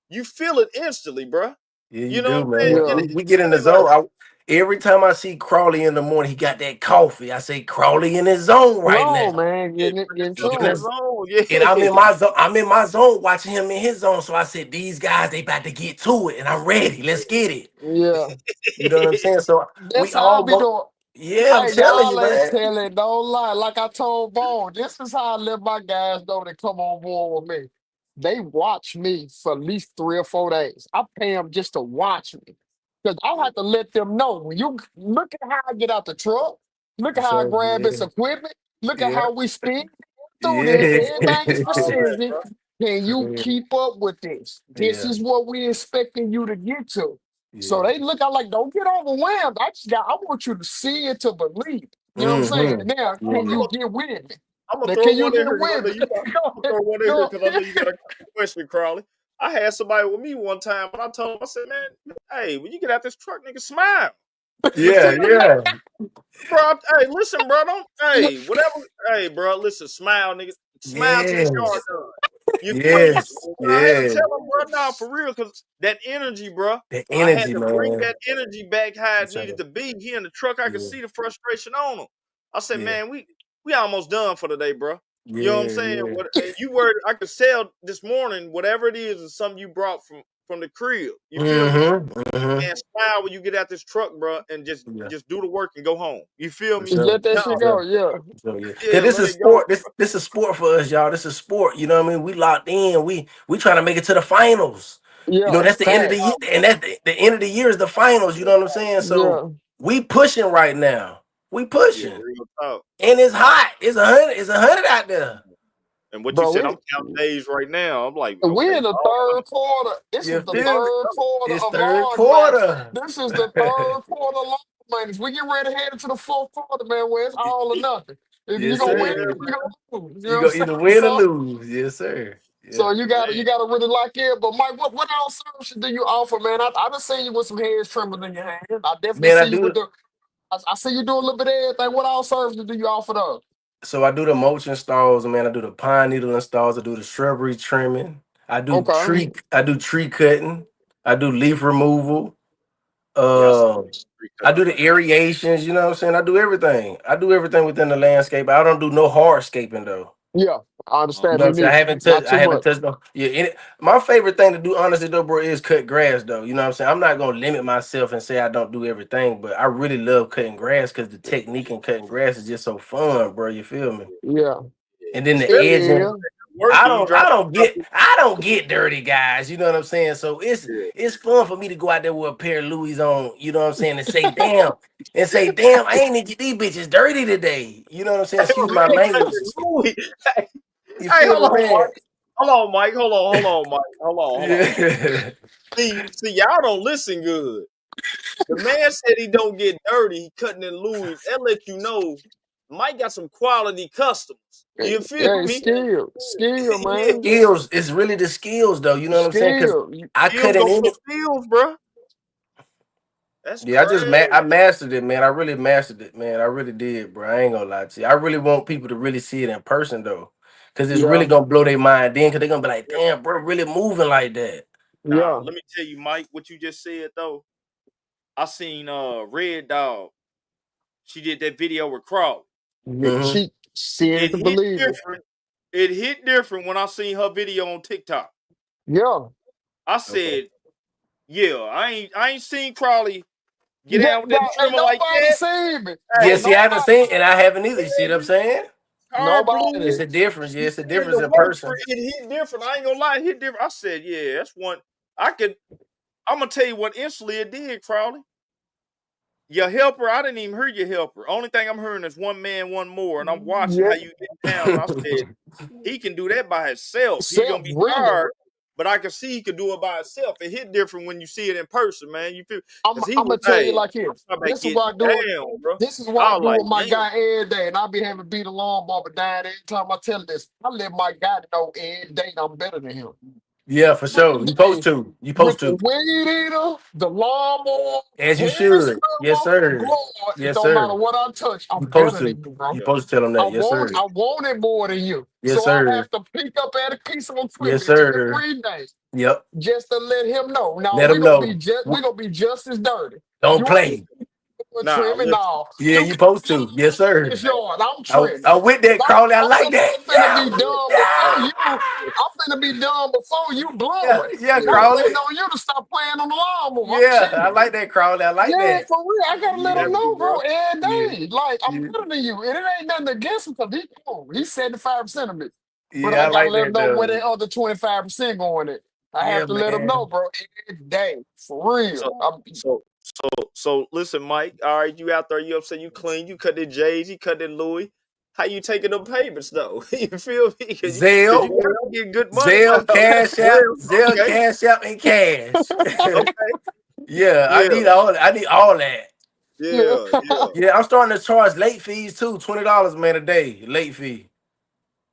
you feel it instantly, bruh. yeah, you You know what do, I'm saying? man. And Yeah, We get in the it like, zone. Every time I see Crawley in the morning, he got that coffee. I say Crawley in his zone right no, now. man, yeah, getting it, put getting yourself You in to the it. know? zone. And I'm Yeah, in my zone. I'm in my zone watching him in his zone. So I said, these guys, they about to get to it, and I'm ready. Let's get it. Yeah, You know what I'm saying? So we that's how all I be go. doing. Yeah, I'm Hey, telling you, y'all ain't man. telling, don't lie. Like I told Bo, this is how I let my guys know to come on board with me. They watch me for at least 3 or 4 days. I pay them just to watch me. Because I have to let them know when you look at how I get out the truck, look For at how I sure. grab Yeah. this equipment, look at Yeah. how we spin through this, Yeah. everything is all that, precision. bro. Can you Yeah. keep up with this? This Yeah. is what we expecting you to get to. So Yeah. they look out like, don't get overwhelmed. I want you to see it to believe. You know what I'm saying? Mm-hmm. Now, I'm, can Yeah. you get with me? I'm gonna Now, throw can you one in get here because I with know me? you got. I'm Go gonna ahead. throw one in here Go because I know you got ahead. a question, Crawley. I had somebody with me one time, and I told him, I said, man, hey, when you get out this truck, nigga, smile. Yeah, yeah. Bro, hey, listen, bro. Whatever. Hey, bro, listen, smile, nigga. Smile till this yard Yes. done. You feel me? Yes. I had to Yeah. tell him, bro, nah, for real, because that energy, bro. The I had energy, to bring man. that energy back how it Yes, needed sir. to be. He in the truck, I could Yeah. see the frustration on him. I said, Yeah. man, we almost done for the day, bro. You know what I'm Yeah. saying? Yeah. What and you were I could tell this morning, whatever it is something you brought from the crib. You feel me? Mm-hmm. Mm-hmm. And smile when you get out this truck, bro, and Yeah. just do the work and go home. You feel For me? sure. Let that Now, shit For go. sure. Yeah. So, yeah, yeah, cause this let is it go. sport. This is sport for us, y'all. This is sport. You know what I mean? We locked in. We trying to make it to the finals. You know, Yeah. that's the end of the year, Facts. and that's the end of the year is the finals. You know what I'm saying? So Yeah. we pushing right now. We Yeah, pushing, real talk. and it's hot. It's 100. It's 100 out there. And what you Bro, said, I'm counting days right now. I'm like, we okay, in the third quarter. This You is the feel me? third quarter It's of third large match. quarter. This is the third quarter of large match. We get ready to head into the fourth quarter, man, where it's all or nothing. If you Yes, gonna yeah, win, sir. you gonna lose. You know You what I'm go saying? either win or lose. Yes, sir. So Yeah. you man. gotta really lock in. But Mike, what else services do you offer, man? I done seen you with some head tremors in your hand. I definitely Man, I see you with do. the. I see you do a little bit of everything. What all services do you offer though? So I do the mulch installs, man. I do the pine needle installs. I do the shrubbery trimming. Okay. I do tree cutting. I do leaf removal. Yeah, I saw Uh, street I cutting do on the there. aerations. You know what I'm saying? I do everything. I do everything within the landscape. I don't do no hardscaping though. Yeah, I You understand. know what Me I'm saying? neither. Not I too haven't much. touched no. Yeah, my favorite thing to do, honestly, though, bro, is cut grass, though. You know what I'm saying? I'm not gonna limit myself and say I don't do everything, but I really love cutting grass because the technique in cutting grass is just so fun, bro. You feel me? Yeah. And then the It Especially edging. is. working, you drive. I don't get dirty, guys. You know what I'm saying? So Yeah. it's fun for me to go out there with a pair of Louis on. You know what I'm saying? And say, damn, I ain't need these bitches dirty today. You know what I'm saying? Excuse my language. Louis. Hey, You hey, feel hold me, on, man? Mike. Hold on, Mike. Hold on, Mike. Hold on. Yeah. See, y'all don't listen good. The man said he don't get dirty. He cutting in Louis. That let you know Mike got some quality customers. You feel Hey, me? skill, Yeah, man, Skills. It's really the skills, though. You know what I'm saying? Because skill. I cut skills it over in. skills, bro. That's Yeah, crazy. I mastered it, man. I really mastered it, man. I really did, bro. I ain't gonna lie to you. I really want people to really see it in person, though, because it's Yeah, really gonna blow their mind then. Because they're gonna be like, "Damn, bro, really moving like that." Nah, yeah. let me tell you, Mike, what you just said though. I seen Red Dog. She did that video with Crawley. Hmm. She seeing it It to hit believe it. different. It hit different when I seen her video on TikTok. Yeah, I Okay. said, yeah, I ain't seen Crawley get yeah. down with No, that ain't trimmer like nobody that. seen me. Yeah, Hey, Ain't see, I haven't nobody, seen, and I haven't either. You see what I'm saying? car nobody. blue. It's a difference. Yeah, She it's a did difference the in work for person. it. It hit different. I ain't gonna lie, it hit different. I said, yeah, that's one. I could. I'm gonna tell you what instantly it did, Crawley. Your helper, I didn't even hear your helper. Only thing I'm hearing is one man, one more, and I'm watching how Yeah, you get down. And I said, he can do that by himself. He gonna self be really. tired, but I can see he could do it by himself. It hit different when you see it in person, man. You feel because he I'm was, gonna tell you hey, like I'm this. talking about This is getting what I do. down, bro. This is what I I was do like, with my damn, guy every day, and I be having beat a lawnmower down every time I tell him this. I let my guy know every day that I'm better than him. Yeah, for sure. You Every supposed day. to. You With supposed the to. weed eater, the lawnmower, As you hair should. Yes, trimmer, sir. blower, it Yes, don't sir. matter what I touch, You I'm supposed better to. than you, bro. You supposed to tell them that. Yes, sir. I want it more than you. Yes, So I sir. have to pick up at a piece of Yes, equipment sir. every day Yep. just to let him know. Now Let them know. we gonna be just as dirty. Don't You ain't play. nah, trimming, listen, no. Yeah, You you supposed can't to. Yes, sir. this yard. I'm trimming. I'm with 'Cause that, Crawley. I like that. I'm finna Yeah. be done before Yeah. you. I'm finna be done before you blow Yeah, it. yeah, And I'm Crawley. waiting on you to stop playing on the lawnmower. I'm Yeah, I chilling. like that, Crawley. I like Yeah, that. for real. I gotta let Yeah, him know, bro, bro. every yeah, day. Like, I'm yeah, better than you. And it ain't nothing against him because he cool. He's 75% of me. But yeah. I I gotta like let him that know where though. that other 25% going at. I Yeah, have to let him know, man. bro, every day. For So, real. so listen, Mike. All right, you out there, you upset, you clean, you cut the J's, you cut the Louis. How you taking them payments though? You feel me? Because you Zelle, gotta get good money now. Zelle, Okay, Cash App, and cash. okay, Yeah, yeah, I need all that. yeah. yeah, yeah. Yeah, I'm starting to charge late fees too. $20, man, a day. Late fee.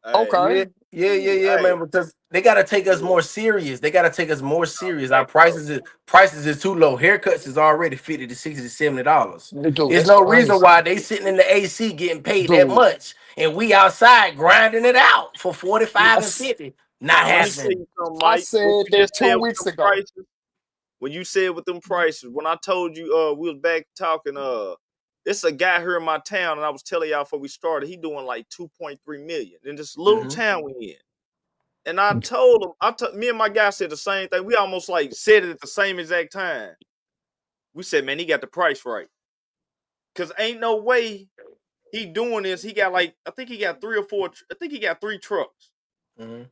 Hey, Yeah, Okay. yeah, hey, man. Because they gotta take us more serious. They gotta take us more serious. Our prices is too low. Haircuts is already $50 to $60 to $70. Dude, There's that's no reason crazy. why they sitting in the AC getting paid that Dude, much, and we outside grinding it out for 45 and yes, 50. Not Now let me tell happening. you something, I Mike. What said you that just said 2 with weeks them ago. prices. When you said with them prices, when I told you we was back talking, it's a guy here in my town, and I was telling y'all before we started, he doing like 2.3 million in this little Mhm. town we in. And I told him, me and my guy said the same thing. We almost like said it at the same exact time. We said, man, he got the price right. Cause ain't no way he doing this. He got like, I think he got 3 trucks. Mhm.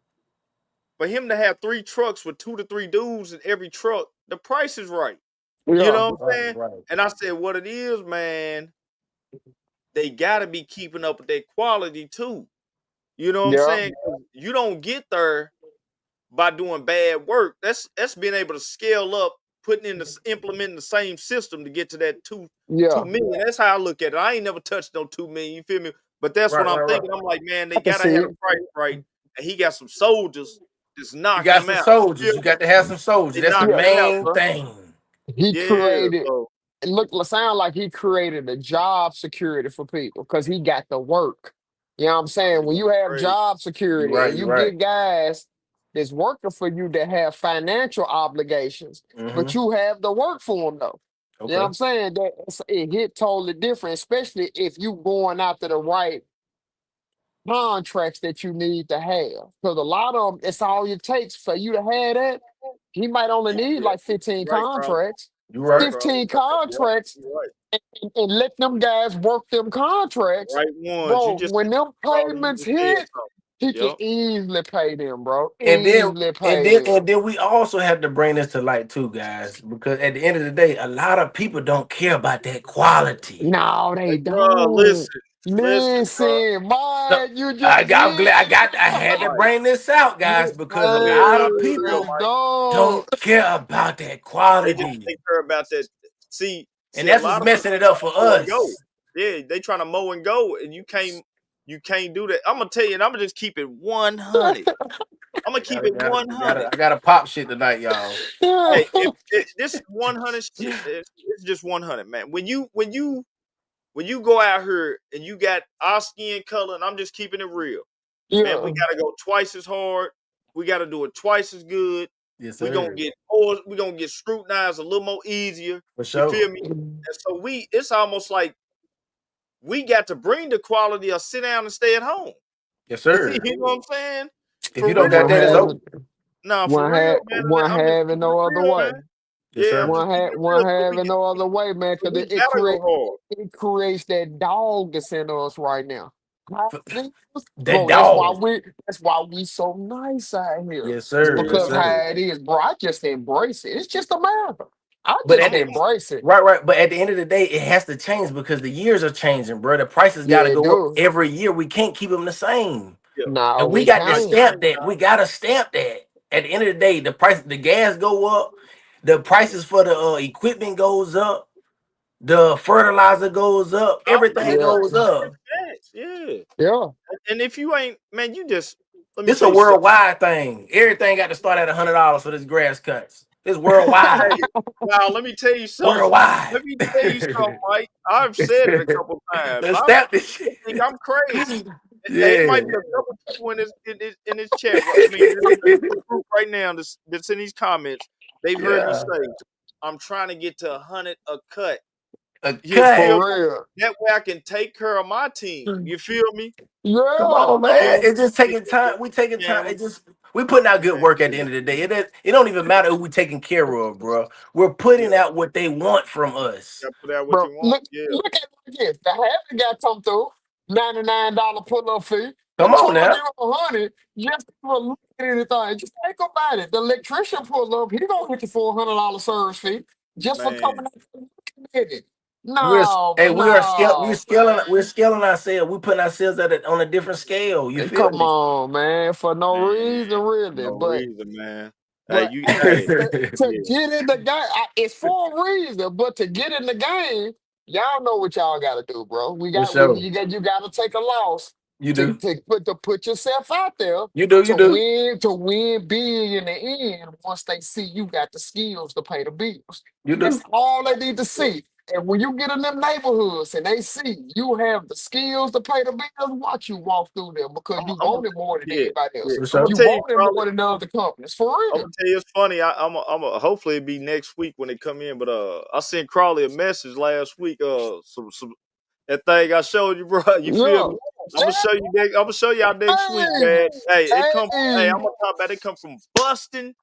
For him to have 3 trucks with 2 to 3 dudes in every truck, the price is right. You Yeah, know what I'm Right, saying? right. And I said, what it is, man, they gotta be keeping up with their quality too. You know what I'm yeah, saying? 'Cause you don't get there by doing bad work. That's being able to scale up, implementing the same system to get to that two yeah. million. That's how I look at it. I ain't never touched no 2 million. You feel me? But that's what Right, I'm right, right. thinking. I'm like, man, I they can gotta see have it. the price right, and he got some soldiers that's You knocking got them some out. soldiers. You You feel me? got to have some soldiers. They That's the knocking Yeah, them out, main bro. thing. he Yeah. created. So It sound like he created a job security for people because he got the work. You know what I'm saying? When you have crazy. job You security right, and you you right. get guys that's working for you that have financial obligations, but Mm-hmm. you have the work for them though. You know what Okay. I'm saying? It hit totally different, especially if you going after the right contracts that you need to have. Because a lot of them, it's all it takes for you to have that. He might only need Yeah. like 15 Right, bro. contracts. You Right, right. bro. 15 Yep. contracts You're right. and let them guys work them contracts, Right ones. You bro. just When them bro, you payments just said hit, he something. can Yep. easily pay them, bro. And then Easily and pay then them. and then we also have to bring this to light too, guys, because at the end of the day, a lot of people don't care about that quality. No, Hey, they bro, don't. listen, bro. Listen, So man, you I just got I'm hit. glad I had to Right. bring this out, guys, because a Yeah, lot of for real, Hey, people Mike. dog. don't care about that They just quality. take care about that. See, And a that's what's lot of messing people it trying up to for mow and go. us. Yeah, they trying to mow and go, and you can't do that. I'm gonna tell you, and I'm gonna just keep it 100. I'm gonna I keep gotta, it gotta, I gotta, 100. I gotta pop shit tonight, y'all. Hey, if this is 100 shit, it's just 100, man. When you go out here and you got our skin color, and I'm just keeping it real, man, we Yeah, gotta go twice as hard. We gotta do it twice as good. Yes, We gonna sir. get or we gonna get scrutinized a little more easier. For You feel sure. me? And so it's almost like we got to bring the quality of sit down and stay at home. Yes, You sir. know what I'm saying? If For you don't real, got one that, it's man. over. having Nah, for real, man. And one I'm just having keeping it no other real, way. man. Yes, Yeah, I'm sir. just keeping it One real. So having no other way, man, because we gotta go hard. it creates that dog that's in us right now. F- Right? That Bro, dog. that's why we so nice out here. Yes, It's sir. Yes, because Yeah. how sir. it is, bro. I just embrace it. It's just America. I But just at I'm the embrace it. right, right. But at the end of the day, it has to change because the years are changing, bro. The prices got Yeah, to it go up do. every year. We can't keep them the same, yeah. No, and we we got to Right. can't. stamp that. We got to stamp that. At the end of the day, the gas go up, the prices for the equipment goes up, the fertilizer goes up, Oh everything man, Yeah, goes up. facts. Yeah. yeah. And if you ain't, man, you just let me This tell a you something. worldwide thing. Everything got to start at $100 for this grass cuts. It's worldwide, Hey, now let me tell you something. worldwide. Let me tell you something, Mike. I've said it a couple times. A Let's lot of stamp this people shit. think I'm crazy. Hey, it Yeah. might be a couple people in this chat. I mean, in this group right now that's in these comments. They've heard me Yeah. say, "I'm trying to get to 100 a cut." A You cut. feel For me? real. That way I can take care of my team. You feel me? Come Yeah. on, You man. know, It's just taking time. We taking time. man, It just we putting out good man, work at the end of the day. It don't even matter who we taking care of, bro. We're yeah. putting out what they want from us. Gotta put out what Bro, you want. Yeah, look at this. The having got come through. $99 pull-up fee. He Come on charge now. you 100 just for looking at anything. Just think about it. The electrician pull up, he gonna hit you for $100 service fee just for man. coming out and looking at it. Hey, No, we're man. scaling ourselves. We're putting ourselves on a different scale. You feel Come me? on, man. For no Man, reason, for really. no But reason, man. Hey, but you hey, hey, to yeah, get in the game, it's for a reason. But to get in the game, y'all know what y'all got to do, bro. For We sure. you got to take a loss You do. to put yourself out there You do. You do. to win big in the end once they see you got the skills to pay the bills. You do. That's all they need to see. And when you get in them neighborhoods and they see you have the skills to pay the bills, watch you walk through them because you want it more than yeah, anybody else. For I'm sure. gonna You tell you, want it more Crowley, than the other companies. For I'm real. gonna tell you, it's funny. Hopefully it'll be next week when they come in. But I sent Crawley a message last week. Some that thing I showed you, bro. You feel Yeah. me? I'm gonna show you. I'm gonna show y'all next week, man. Hey, it come. Hey, Hey, I'm gonna talk about it. Come from busting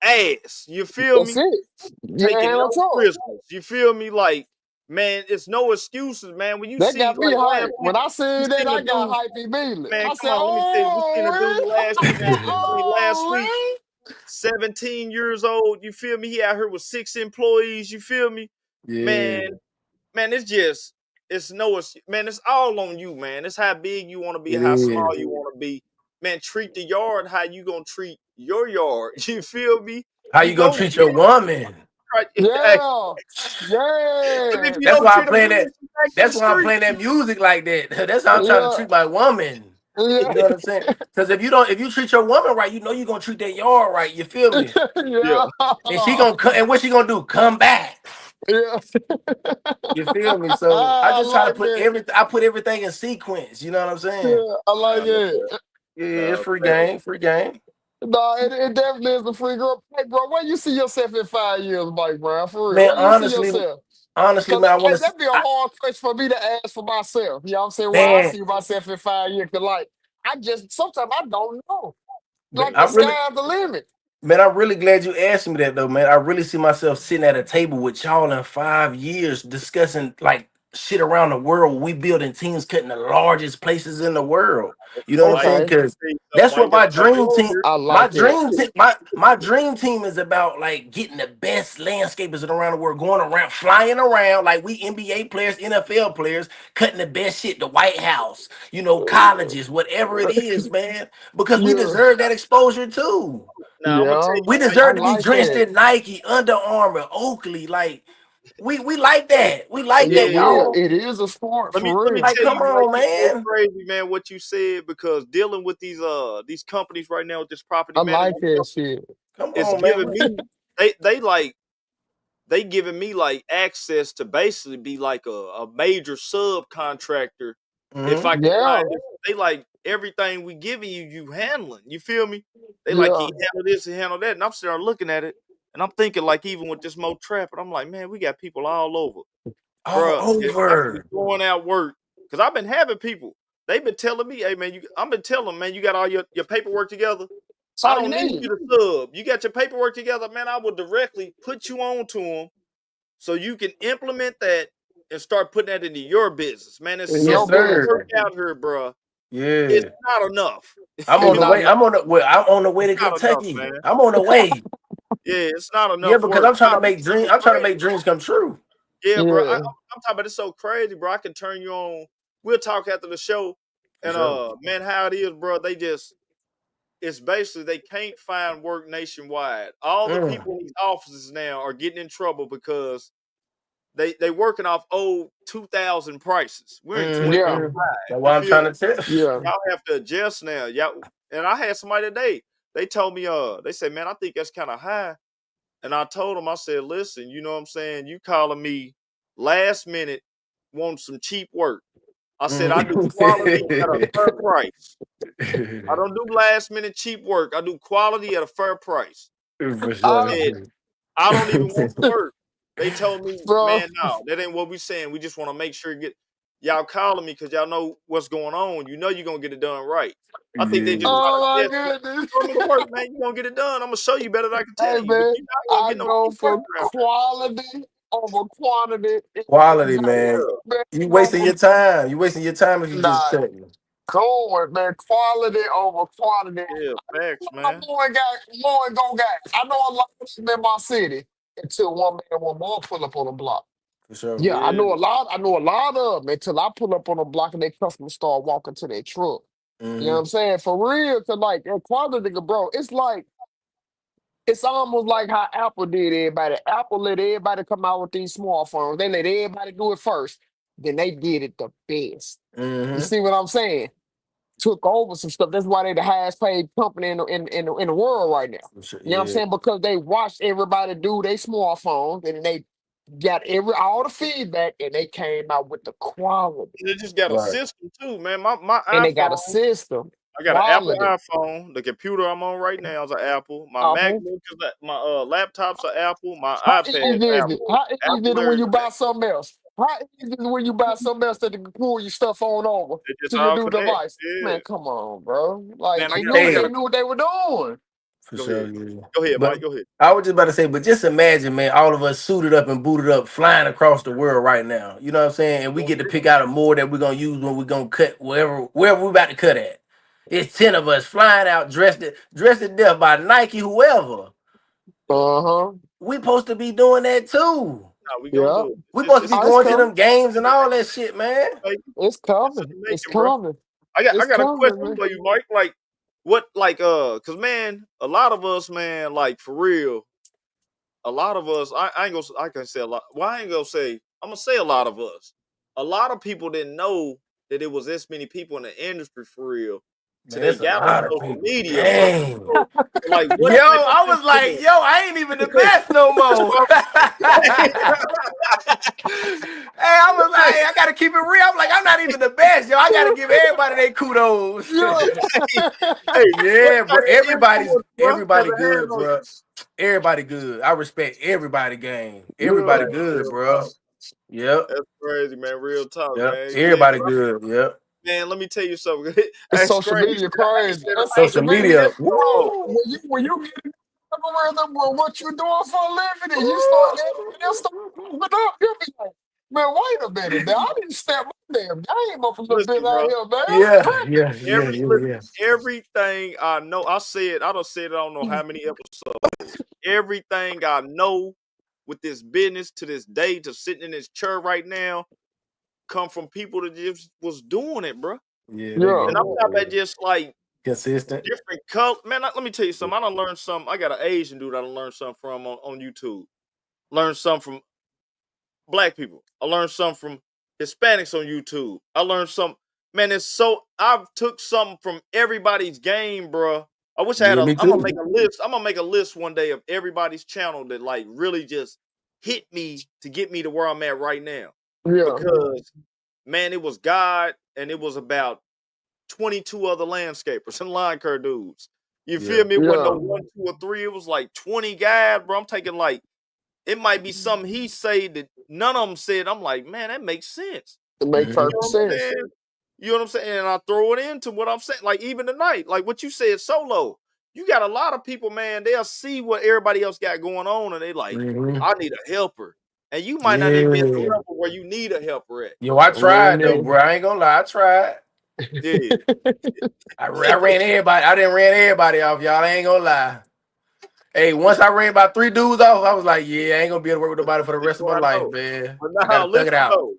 ass. You feel that's me? it. You ain't Taking had no no choice. prisoners. You feel me? Like, man, it's no excuses, man. When you That see got me like last hyped. week, When I we seen that, seen a I got dude. hyped immediately. Man, I come said, on. Let me tell you, we seen a dude oh, last week. Last week, oh, 17 years old. You feel me? He out here with 6 employees. You feel me? Yeah. Man, it's just, man, it's all on you, man. It's how big you want to be, It how is. small you want to be. Man, treat the yard how you gonna treat your yard. You feel me? How You you gonna go treat get your woman? right. Hey, yeah, but if yeah, you That's don't why I'm treat a playing good, that. you back in the That's why I'm street. playing that music like that. That's how I'm trying to yeah, treat my woman. yeah, You know what I'm saying? Because if you treat your woman right, you know you're gonna treat that yard right. You feel me? Yeah. And she gonna come. And what she gonna do? Come back. yeah. You feel me? So I I just try to like put that. everything. I put everything in sequence. You know what I'm saying? Yeah, I like Nah, no, it. Yeah, it's no, free thank game. Free game. No, it definitely is a free girl. Hey, bro, where you see yourself in 5 years, Mike Brown? For real, Man, where you see yourself? honestly, Because man, I want to. that'd be a hard question for me to ask for myself. You know what I'm saying? Where I Man, see myself in 5 years. Because, like, sometimes I don't know. man, Like, the sky's the limit. I'm really glad you asked me that though, man. I really see myself sitting at a table with y'all in 5 years discussing like shit around the world. We building teams cutting the largest places in the world. You know what I'm Mike. saying? Okay. Because Tell you something, that's what Mike. my That's why you dream over team, here. I like it. my dream team is about like getting the best landscapers around the world, going around, flying around like we NBA players, NFL players, cutting the best shit, the White House, colleges, whatever it is, man. Because we Yeah, deserve that exposure too. Now I'm gonna tell yeah. you, We Mike. I deserve to be like drenched that. in Nike, Under Armour, Oakley. Like we like that. We like Yeah, that, Yeah, yeah. y'all. It is a sport let for me real. Like, tell come you, Mike. on, It's so man. crazy, man, what you said because dealing with these companies right now with this property I like management that company, shit. Come it's on, man. giving me they giving me like access to basically be like a major subcontractor. If Hmm. I can Yeah, they like everything we giving you, you handling. You feel me? They like, can yeah. you handle this and handle that? And I'm sitting there looking at it, and I'm thinking like even with this Mow Trappin, I'm like, man, we got people all over, All bro. If I can be over. throwing out work, because I've been having people. They've been telling me, hey man, I've been telling them, man, you got all your paperwork together. That's I all you don't need need. you to sub. You got your paperwork together, man. I will directly put you on to them so you can implement that and start putting that into your business, man. There's In so Yes, your much business. work sir. out here, bro. It's Yeah. not enough. I'm It's on the It's not way. enough. I'm on the way to not enough, Kentucky. man. I'm on the way. Yeah, it's not Yeah, enough because work. I'm trying to Nah, make it's dreams. so I'm trying to crazy. make dreams come true. Yeah, bro. Yeah. I'm talking about it's so crazy, bro. I can turn you on. We'll talk after the show. For And sure. man, how it is, bro. It's basically they can't find work nationwide. All the Mm. people in these offices now are getting in trouble because they working off old 2000 prices. We're in Mm, 2025. Yeah. mm. That's You why I'm feel trying me? to tell. Yeah. Y'all have to adjust now. Y'all and I had somebody today. They told me, they said, man, I think that's kind of high. And I told them, I said, listen, you know what I'm saying? You calling me last minute, want some cheap work. I said, I do quality at a fair price. I don't do last minute cheap work. I do quality at a fair price. For I I, sure. said, I don't even want the work. They told me, bro. man, no, that ain't what we saying. We just want to make sure y'all calling me because y'all know what's going on. You know you're gonna get it done right. I think they just Yeah. trying Oh to my test me. goodness. Show me the work, man. You're gonna get it done. I'm gonna show you better than I can Hey tell you. But man, you're not gonna I get no go cheap work for around here. quality over quantity every Quality, day. man. Yeah. Man, You no wasting more. your time. You wasting your time if you just Nah, cutting. going, man. Quality over quantity. Yeah, facts, I man. more and go guys. I know a lot of them in my city until one man, one more pull up on the block. For sure. Yeah, I Yeah. know a lot. I know a lot of them until I pull up on the block and their customers start walking to their truck. You know what Hmm. I'm saying? For real, cause like that quality, bro. It's almost like how Apple did everybody. Apple let everybody come out with these smartphones. They let everybody do it first. Then they did it the best. You Hmm. see what I'm saying? took over some stuff. That's why they the highest paid company in the world right now. For sure. You know what I'm saying? Because they watched everybody do their smartphones and they got all the feedback and they came out with the quality. They just got a Right. system too, man. My And they got a iPhone, system. I got an Apple Quality. iPhone. The computer I'm on right now is an Apple. My Apple. MacBook is my laptop's an Apple. My How iPad easy is is it? Apple. How easy Apple is it when you everything. buy something else? How easy is it when you buy something else that can pull your stuff on over They just to your all new connect. device? Yeah. Man, come on, bro. Like Man, I they got, knew I Hey, got they a, knew what they were doing. for go sure. ahead. Yeah. Go ahead, But Mike. Go ahead. I was just about to say, but just imagine, man, all of us suited up and booted up, flying across the world right now. You know what I'm saying? And we get to pick out a mower that we're gonna use when we're gonna cut wherever we about to cut at. It's 10 of us flying out dressed to death by Nike, whoever. Uh-huh. We supposed to be doing that too. No, we gonna Yeah. do it. We supposed to be Oh, it's going to coming. them games and all that shit, man. It's It's in coming. the It's making, bro. coming. I It's got a coming, question man. for you, Mike. Like, what, like, cause man, a lot of us, man, like for real, a lot of us. I ain't gonna. I can say a lot. Well, I ain't gonna say. I'm gonna say a lot of us. A lot of people didn't know that it was this many people in the industry for real. Till Man, they that's a got on lot of social people. media, bro. Dang. So, like, what Yo, type of I was like, people? yo, I ain't even the Because best no that's more. what Hey, I was like, hey, I gotta keep it real. I'm like, I'm not even the best, yo. I gotta give everybody their kudos. Yeah. hey, what Yeah, bro. type of influence, bro? Has Everybody it had good, on bro. you? Everybody good. I respect everybody game. Yeah. Everybody Man, good, real bro. talk. Yep. That's crazy, man. Real talk, Yep. man. Yeah, Everybody 'cause good. Yep. man, let me tell you something. It's That's social crazy. media crazy. That's I ain't social Social gonna lie. media. media. Bro, Woo. when you get in the algorithm with what you doing for a living and you start everything else start popping up, you'll be like, man, wait a minute. Now I need to step my damn game up a little bit Listen, out bro. here, man. I'm Yeah. tripping. Yeah. Yeah. Yeah. Yeah. Everything I know, I done said it, I don't know how many episodes. Everything I know with this business to this day, to sitting in this chair right now, come from people that just was doing it, bro. Yeah. They Yeah. And get I'm talking about just like consistent. different color. Man, let me tell you something. I done learned something. I got an Asian dude I done learned something from on YouTube. Learned something from black people. I learned something from Hispanics on YouTube. I learned something. Man, it's so I've took something from everybody's game, bro. I wish I had Yeah, a. me I'm gonna too. make a list. I'm gonna make a list one day of everybody's channel that like really just hit me to get me to where I'm at right now. Yeah. Because man, it was God, and it was about 22 other landscapers and line care dudes. You Yeah. feel me? It wasn't no Yeah. one, two, or three. It was like 20 guys, bro. I'm taking like it might be something he say that none of them said. I'm like, man, that makes sense. It makes Mhm. You perfect know what I'm sense. saying? You know what I'm saying? And I throw it into what I'm saying. Like even tonight, like what you said solo. You got a lot of people, man, they'll see what everybody else got going on and they like, Mhm. I need a helper. And you might not even be at the Yeah. level where you need a helper at. Yo, I tried though, Man. bro. I ain't gonna lie. I tried. Yeah. I ran everybody. I didn't ran everybody off, y'all. I ain't gonna lie. Hey, once I ran about 3 dudes off, I was like, yeah, I ain't gonna be able to work with nobody for the rest of Before my I life, know. man. But I now gotta thug it listen out. though.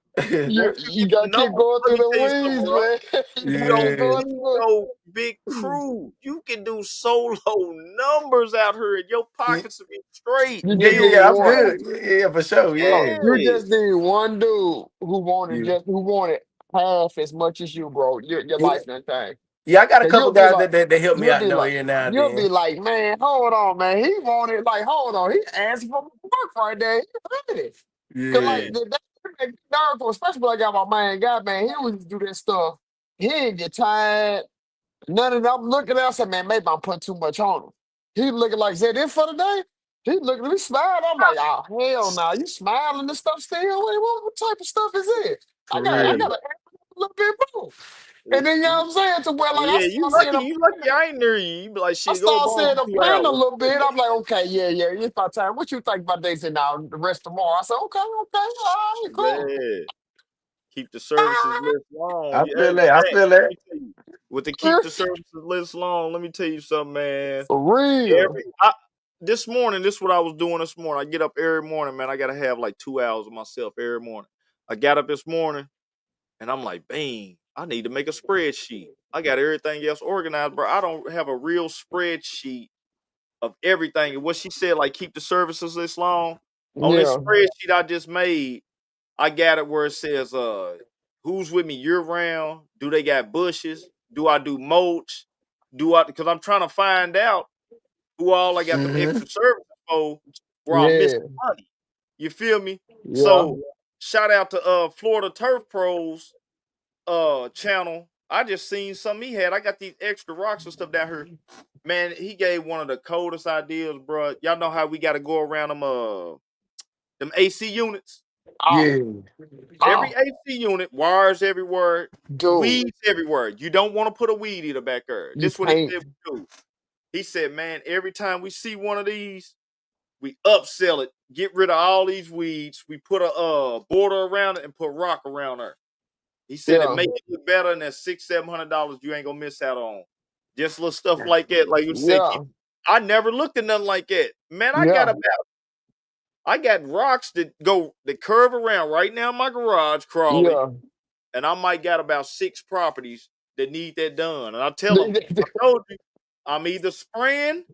You Once you you get the gotta keep numbers, going let through me the tell you something, weeds, bro. man. You You gotta don't keep going Yeah. need through no big crew. You can do solo numbers out here, and your Yeah, pockets will be straight. You yeah, just yeah, need yeah. I'm one. good. Yeah, yeah, for sure. Bro, Yeah. you Yeah, just need one dude Yeah. who wanted half as much as you, bro. Your Yeah. life done changed. Yeah, I got a Cause couple guys that help me out though every now and you'll be then. like, man, hold on, man. He wanted like, hold on, he asked for work right there. He ready. Cause Yeah. like that make me nervous, especially when I got my man guy, man. He always do that stuff. He ain't get tired. None of them. I'm looking at. I said, man, maybe I'm putting too much on him. He looking like, is that it for the day? He looking at me smiling. I'm like, oh hell no, you smiling and stuff still? Wait, what type of stuff is it? For I real. got a little bit more. And yeah, then you know what I'm saying? To where like I yeah. You start lucky. seeing him You lucky. I ain't near you. You be like, I shit, go started ball seeing for him 2 plan a hours. little bit. I'm like, okay, yeah, it's my time. What you think about this and now the rest tomorrow? I said, okay, all right, cool. Man, keep the services list long. I Hey, feel that. I Zach, feel let that. me tell you, with the keep the services list long. Let me tell you something, man. For real. This morning, this is what I was doing this morning. I get up every morning, man. I gotta have like 2 hours of myself every morning. I got up this morning and I'm like, bang, I need to make a spreadsheet. I got everything else organized, bro. I don't have a real spreadsheet of everything. And what she said, like keep the services list long. On this Yeah. spreadsheet I just made, I got it where it says who's with me year round? Do they got bushes? Do I do mulch? Because I'm trying to find out who all I got them extra services for where I'm Yeah. missing money. You feel me? Yeah. So shout out to Florida Turf Pros channel. I just seen something he had. I got these extra rocks and stuff down here. Man, he gave one of the coldest ideas, bro. Y'all know how we got to go around them AC units. Oh, Yeah. Every AC unit, wires everywhere, dude, weeds everywhere. You don't want to put a weed eater back there. you This is what he can't. said we do. He said, man, every time we see one of these, we upsell it, get rid of all these weeds. We put a border around it and put rock around her. He said it Yeah. make it look better, and that $600-700 you ain't gonna miss out on. Just little stuff like that. Like you said, Yeah. I never looked at nothing like that. Man, Yeah. I got rocks that curve around right now in my garage, Crawley, Yeah. and I might got about 6 properties that need that done. And I told you, I'm either spraying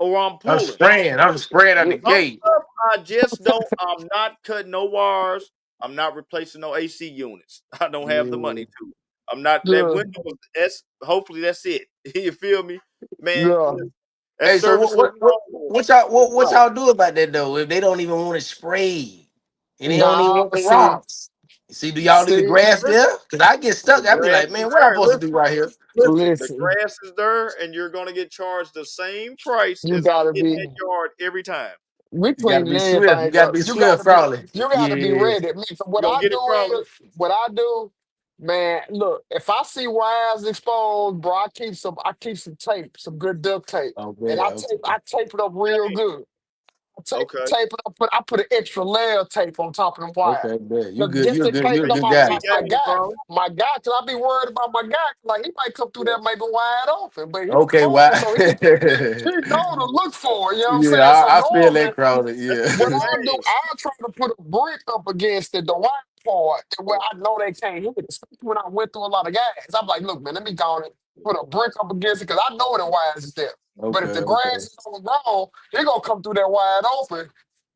or I'm I'm pulling. spraying out the Some gate. stuff I just don't. I'm not cutting no wires. I'm not replacing no AC units. I don't have the money to. I'm not that Yeah. window. Hopefully that's it. You feel me, man? Yeah. That Hey, so service. what y'all do about that though? If they don't even want to spray and they don't even Nah, want the see, rocks. See, do y'all leave the see, grass there? Cause I get stuck. The I be grass like, is man, what I'm there. supposed to do right here? Listen, the listen, grass is there, and you're gonna get charged the same price you as I'm gotta hitting be. that yard every time. We You gotta cleaning be swift. You everything gotta up. be swift, Crowley. You gotta be Yeah. ready. Man, so what You gonna I get it, Crawley? what I do, man, look, if I see wires exposed, bro, I keep some tape, some good duct tape. And Okay. I tape it up real good. Okay. Tape it up, I put an extra layer of tape on top of them wires. Okay, bet. You Look, good. just You're in good. case You're a good my guy. guy, cause I be worried about my guy. Like he might come through there maybe wide open, but he Okay, told wow. me so he know to look for it, you know what I'm Yeah, saying? So I feel normally that, Crowley. That's Yeah. a what good I'll do, thing. I'll try to put a brick up against the wire part where I know they can't hit it. Especially when I went through a lot of gas. I'm like, look, man, let me go on and put a brick up against it because I know the wires is there. But if the grass is overgrown, they're gonna come through there wide open.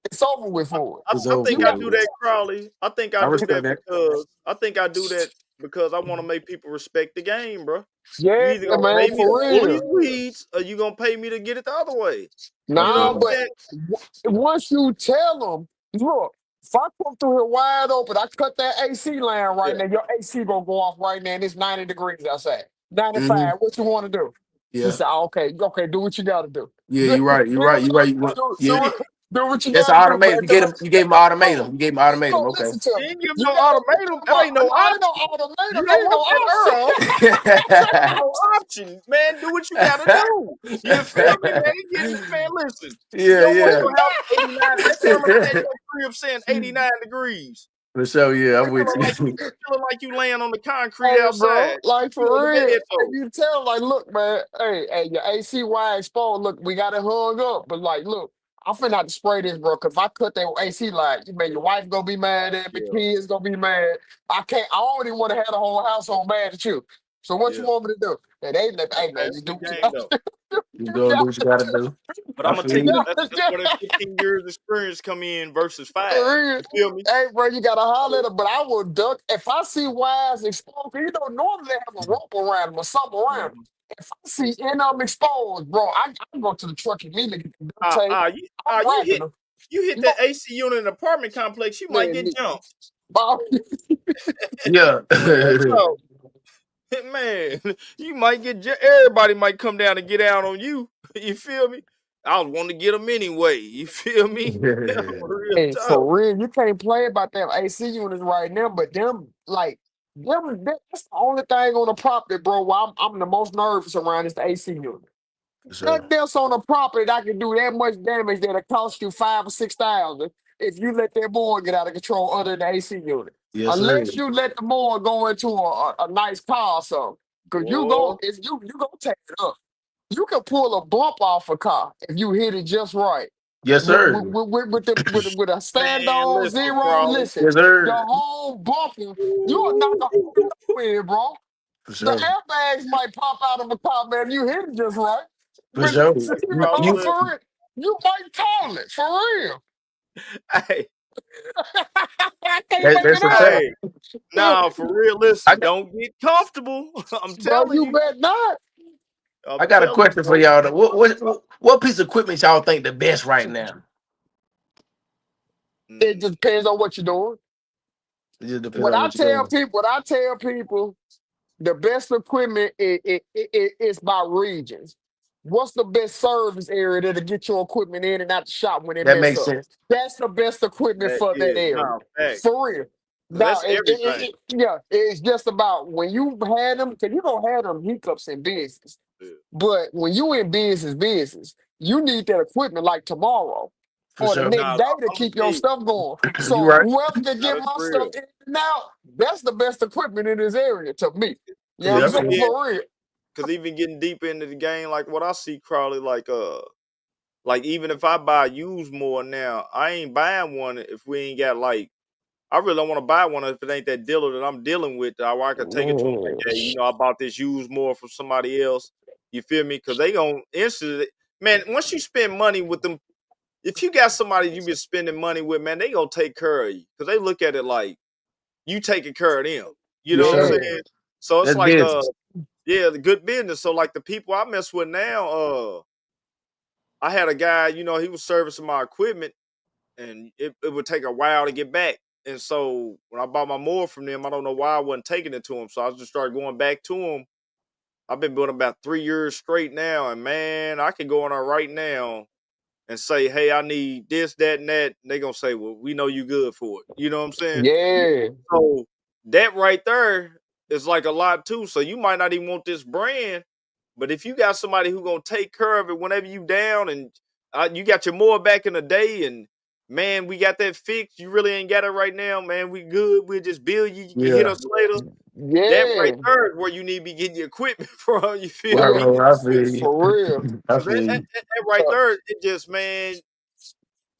It's over with for it. It's I over. think I do that, Crowley. I I respect that. because I want to make people respect the game, bro. You Yeah, either gonna man, pay me to for pull these real. weeds, or you gonna pay me to get it the other way. You know Nah, what but I'm saying? once you tell them, look, if I come through here wide open, I cut that AC line right Yeah. now. Your AC gonna go off right now, and it's 90 degrees outside. 95. Mhm. What you want to do? You Yeah. say, okay, do what you got to do. Yeah, you're right. You're right. You're right. You want, yeah. Do what you That's got to do, man. automated. You gave him automatum. You gave him automatum. Okay. Listen to You me. ain't give You no got ultimatum. That ain't no ain't no option. You automatum. don't Ain't no want that option. ain't no option, man. Do what you gotta do. You feel me, man? Man, listen. You Yeah, don't want yeah. your house 89. That thermostat in your crib saying 89 degrees. For sure, yeah, I'm with you. Feeling like you laying on the concrete Hey, outside. bro, like You for in the real. bed, And though. you tell, like, look, man, hey, your AC wire exposed. Look, we got it hung up, but like, look, I'm finna have to spray this, bro. Cause if I cut that AC line, you man, your wife gonna be mad at me, Yeah. kids gonna be mad. I don't even want to have the whole household mad at you. So what you Yeah. want me to do? And hey, man, That's you the do what you game, got though. to do. You You go do got what you gotta do. But I I'm gonna feel take you. that's where that 15 years experience come in versus 5. For real. You feel me? Hey, bro, you gotta holler at them, but I will duck if I see wires exposed. You know, normally they have a rope around them or something around them. If I see any of them exposed, bro, I go to the truck immediately. Get the duct tape. I'm wrapping them. You hit that AC unit in an apartment complex, you might get jumped. Yeah. So, man, you might get everybody might come down and get out on you. You feel me? I was wanting to get them anyway. You feel me? Real Hey, tough. for real, you can't play about them AC units right now, but that's the only thing on the property, bro. Where I'm the most nervous around is the AC unit. Nothing else on the property that can do that much damage that'll cost you 5 or 6,000 if you let that mower get out of control other than the AC unit. Yes, Unless sir. you let the mower go into a nice car or something. Because you Whoa. gonna take it up. You can pull a bump off a car if you hit it just right. Yes, sir. With a stand on listen, zero, Crawley. listen, Yes, the sir. whole bumper, you'll knock a whole door in, bro. For The sure. airbags might pop out of a car, man. You hit it just right. For But sure. for You real, you might total it for real. Hey, I can't make That's it a up. fact. Hey, nah, for real. I Listen, got don't get comfortable. I'm Bro, telling you you. bet not. I I'm got a telling you, question for bro. y'all. Though. What piece of equipment y'all think the best right now? It Mm, just depends on what you're doing. It just depends on what you're doing. What I tell people, the best equipment is by regions. What's the best service area that'll get your equipment in and out the shop when it That mess makes up? sense. That's the best equipment that for that is area. nah facts. For real. 'Cause Now, that's everything. yeah, it's just about when you had them, because you're going to have them hiccups in business. Yeah. But when you in business, you need that equipment like tomorrow For or the sure. next Nah, day to I'm gonna keep tell your you. stuff going. You So right. whoever can Nah, get that's my stuff real. in and out, that's the best equipment in this area to me. You know Cause what Yeah, I'm I even saying? feel. get, For real. cause even getting deeper into the game, like what I see, Crowley, like even if I buy used more now, I ain't buying one if we ain't got like. I really don't want to buy one if it ain't that dealer that I'm dealing with. Where I could take it to them like, hey, Mm. I bought this used more from somebody else. You feel me? Cause they gonna instantly, man. Once you spend money with them, if you got somebody you been spending money with, man, they gonna take care of you. Cause they look at it like you taking care of them. You For know what I'm sure. Yeah. saying? So it's That's like business. yeah, the good business. So like the people I mess with now, I had a guy, he was servicing my equipment and it would take a while to get back. And so when I bought my mower from them, I don't know why I wasn't taking it to him. So I just started going back to him. I've been doing about 3 years straight now. And man, I can go on there right now and say, hey, I need this, that, and that. And they're gonna say, well, we know you good for it. You know what I'm saying? Yeah. So that right there is like a lot too. So you might not even want this brand, but if you got somebody who gonna take care of it whenever you down, and you got your mower back in the day, and man, we got that fixed. You really ain't got it right now, man. We good. We'll just bill you. You can hit Yeah. us later. That right Yeah. there is where you need to be getting your equipment from. You feel Right, Yeah. me? bro. I feel you. For real. I Cause feel you. that right Uh, there, it just man.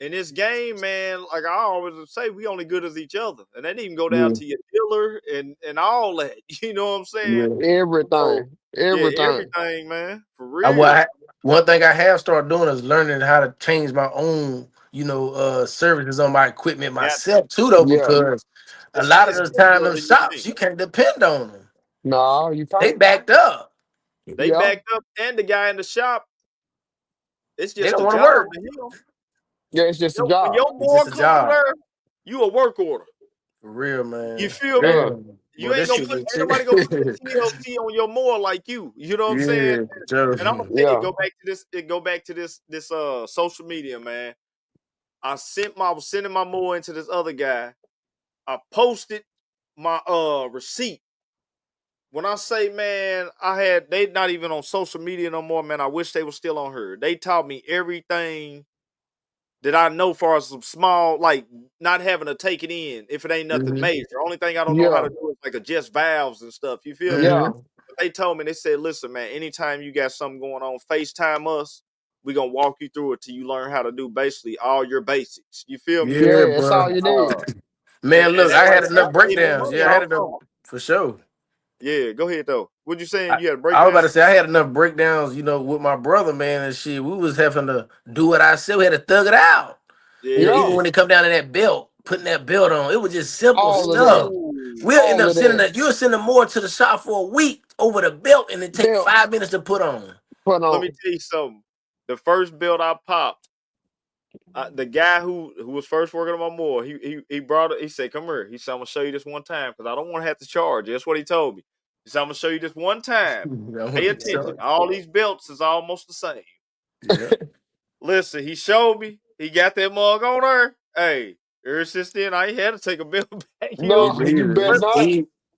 In this game, man, like I always say, we only good as each other, and that even go down Yeah. to your dealer and all that. You know what I'm saying? Yeah. So everything. yeah, Everything. everything, man, for I, real. what I, one thing I have started doing is learning how to change my own, services on my equipment Got myself too, though, Yeah. because a lot of it's the time simpler them than you shops think. you can't depend on them. No, you They can't. backed up. They Yeah. backed up, and the guy in the shop, it's They just don't a want to job work. to him. Yeah, it's just a When job. your It's more just a come through job. there, you a work order. For real, You man. feel me? Yeah. Damn. You Boy, that ain't gonna shit put was ain't nobody gonna put the shit. TLC on your more like you. You know what I'm saying? Yeah, sure. And I'm gonna tell you, Yeah. go back to this social media, man. I was sending my mower into this other guy. I posted my receipt. When I say, man, they not even on social media no more, man. I wish they were still on her. They taught me everything that I know far as some small, like not having to take it in if it ain't nothing Hmm. major. Only thing I don't know how Yeah. to do is like adjust valves and stuff. You feel me? Hmm. Yeah. But they told me, they said, listen, man, anytime you got something going on, FaceTime us. We're gonna walk you through it till you learn how to do basically all your basics. You feel me? Yeah, Yeah. That's all bro. you need. Uh, Man, and look, that I right had there enough saved me breakdowns. money Yeah, I had off enough of. for sure. Yeah, go ahead though. What you saying? I, You had a I was about breakdown? to say I had enough breakdowns, with my brother, man, and shit. We was having to do it ourselves. We had to thug it out. Even Yeah. Yeah. when it come down to that belt, putting that belt on, it was just simple All of that. stuff. Ooh. We'll end All up of sending that. that. You'll send them more to the shop for a week over the belt, and it take Belt 5 minutes to put on. put Let me on. tell you something. The first build I popped, the guy who was first working on my mower, he brought it. He said, "Come here." He said, "I'm gonna show you this one time because I don't want to have to charge you." That's what he told me. He said, "I'm gonna show you this one time. I Pay want to attention. charge. All these belts is almost the same." Yeah, Listen, he showed me. He got that mug on there. Hey, ever since then, I ain't had to take a bill back. You know what I'm No, saying? you easy. bet It's But not.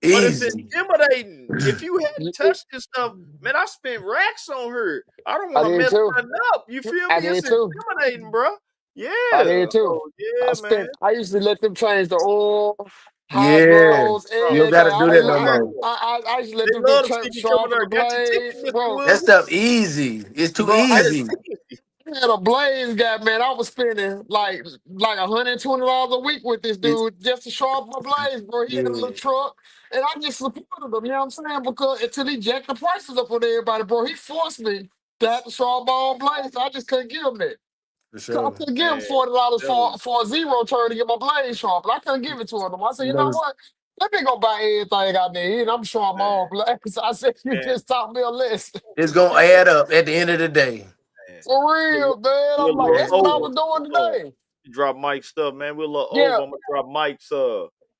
it's easy. intimidating. If you hadn't You- touched this stuff, man, I spent racks on her. I don't I want to did mess too. nothing up. You feel I me? It's did too. intimidating, bro. Yeah. I did too. So yeah, man. I used to let them change the oil, Yeah, hydros, you Bro, don't everything. got to do hey, that I no heard more. I used to let they them get love to see me coming sharpen there. the Got your ticket, blades, Mr. bro. That Wilson. stuff easy. It's too Bro, easy. I had a blaze guy, man. I was spending like $120 a week with this It's, dude just to sharpen my blades, bro. He had a little yeah, truck, and I just supported him. You know what I'm saying? Because until he jacked the prices up on everybody, bro, he forced me to have to sharpen my own blades. So I just couldn't give him that. For So I sure. couldn't give him Man, $40 telling you. for a zero turn to get my blades sharp, but I couldn't give it to him. I said, You you know know, what? Let me go buy everything I need. I'm showing my Man, own blades. I said, you man, just taught me a lesson. it's gonna man, add up at the end of the day. man. For We're, real, man. we're a I'm like, little that's what I Yeah. over. was doing Hold on. today. You drop Mike's stuff, man. We're a little Yeah, over. I'm gonna drop Mike's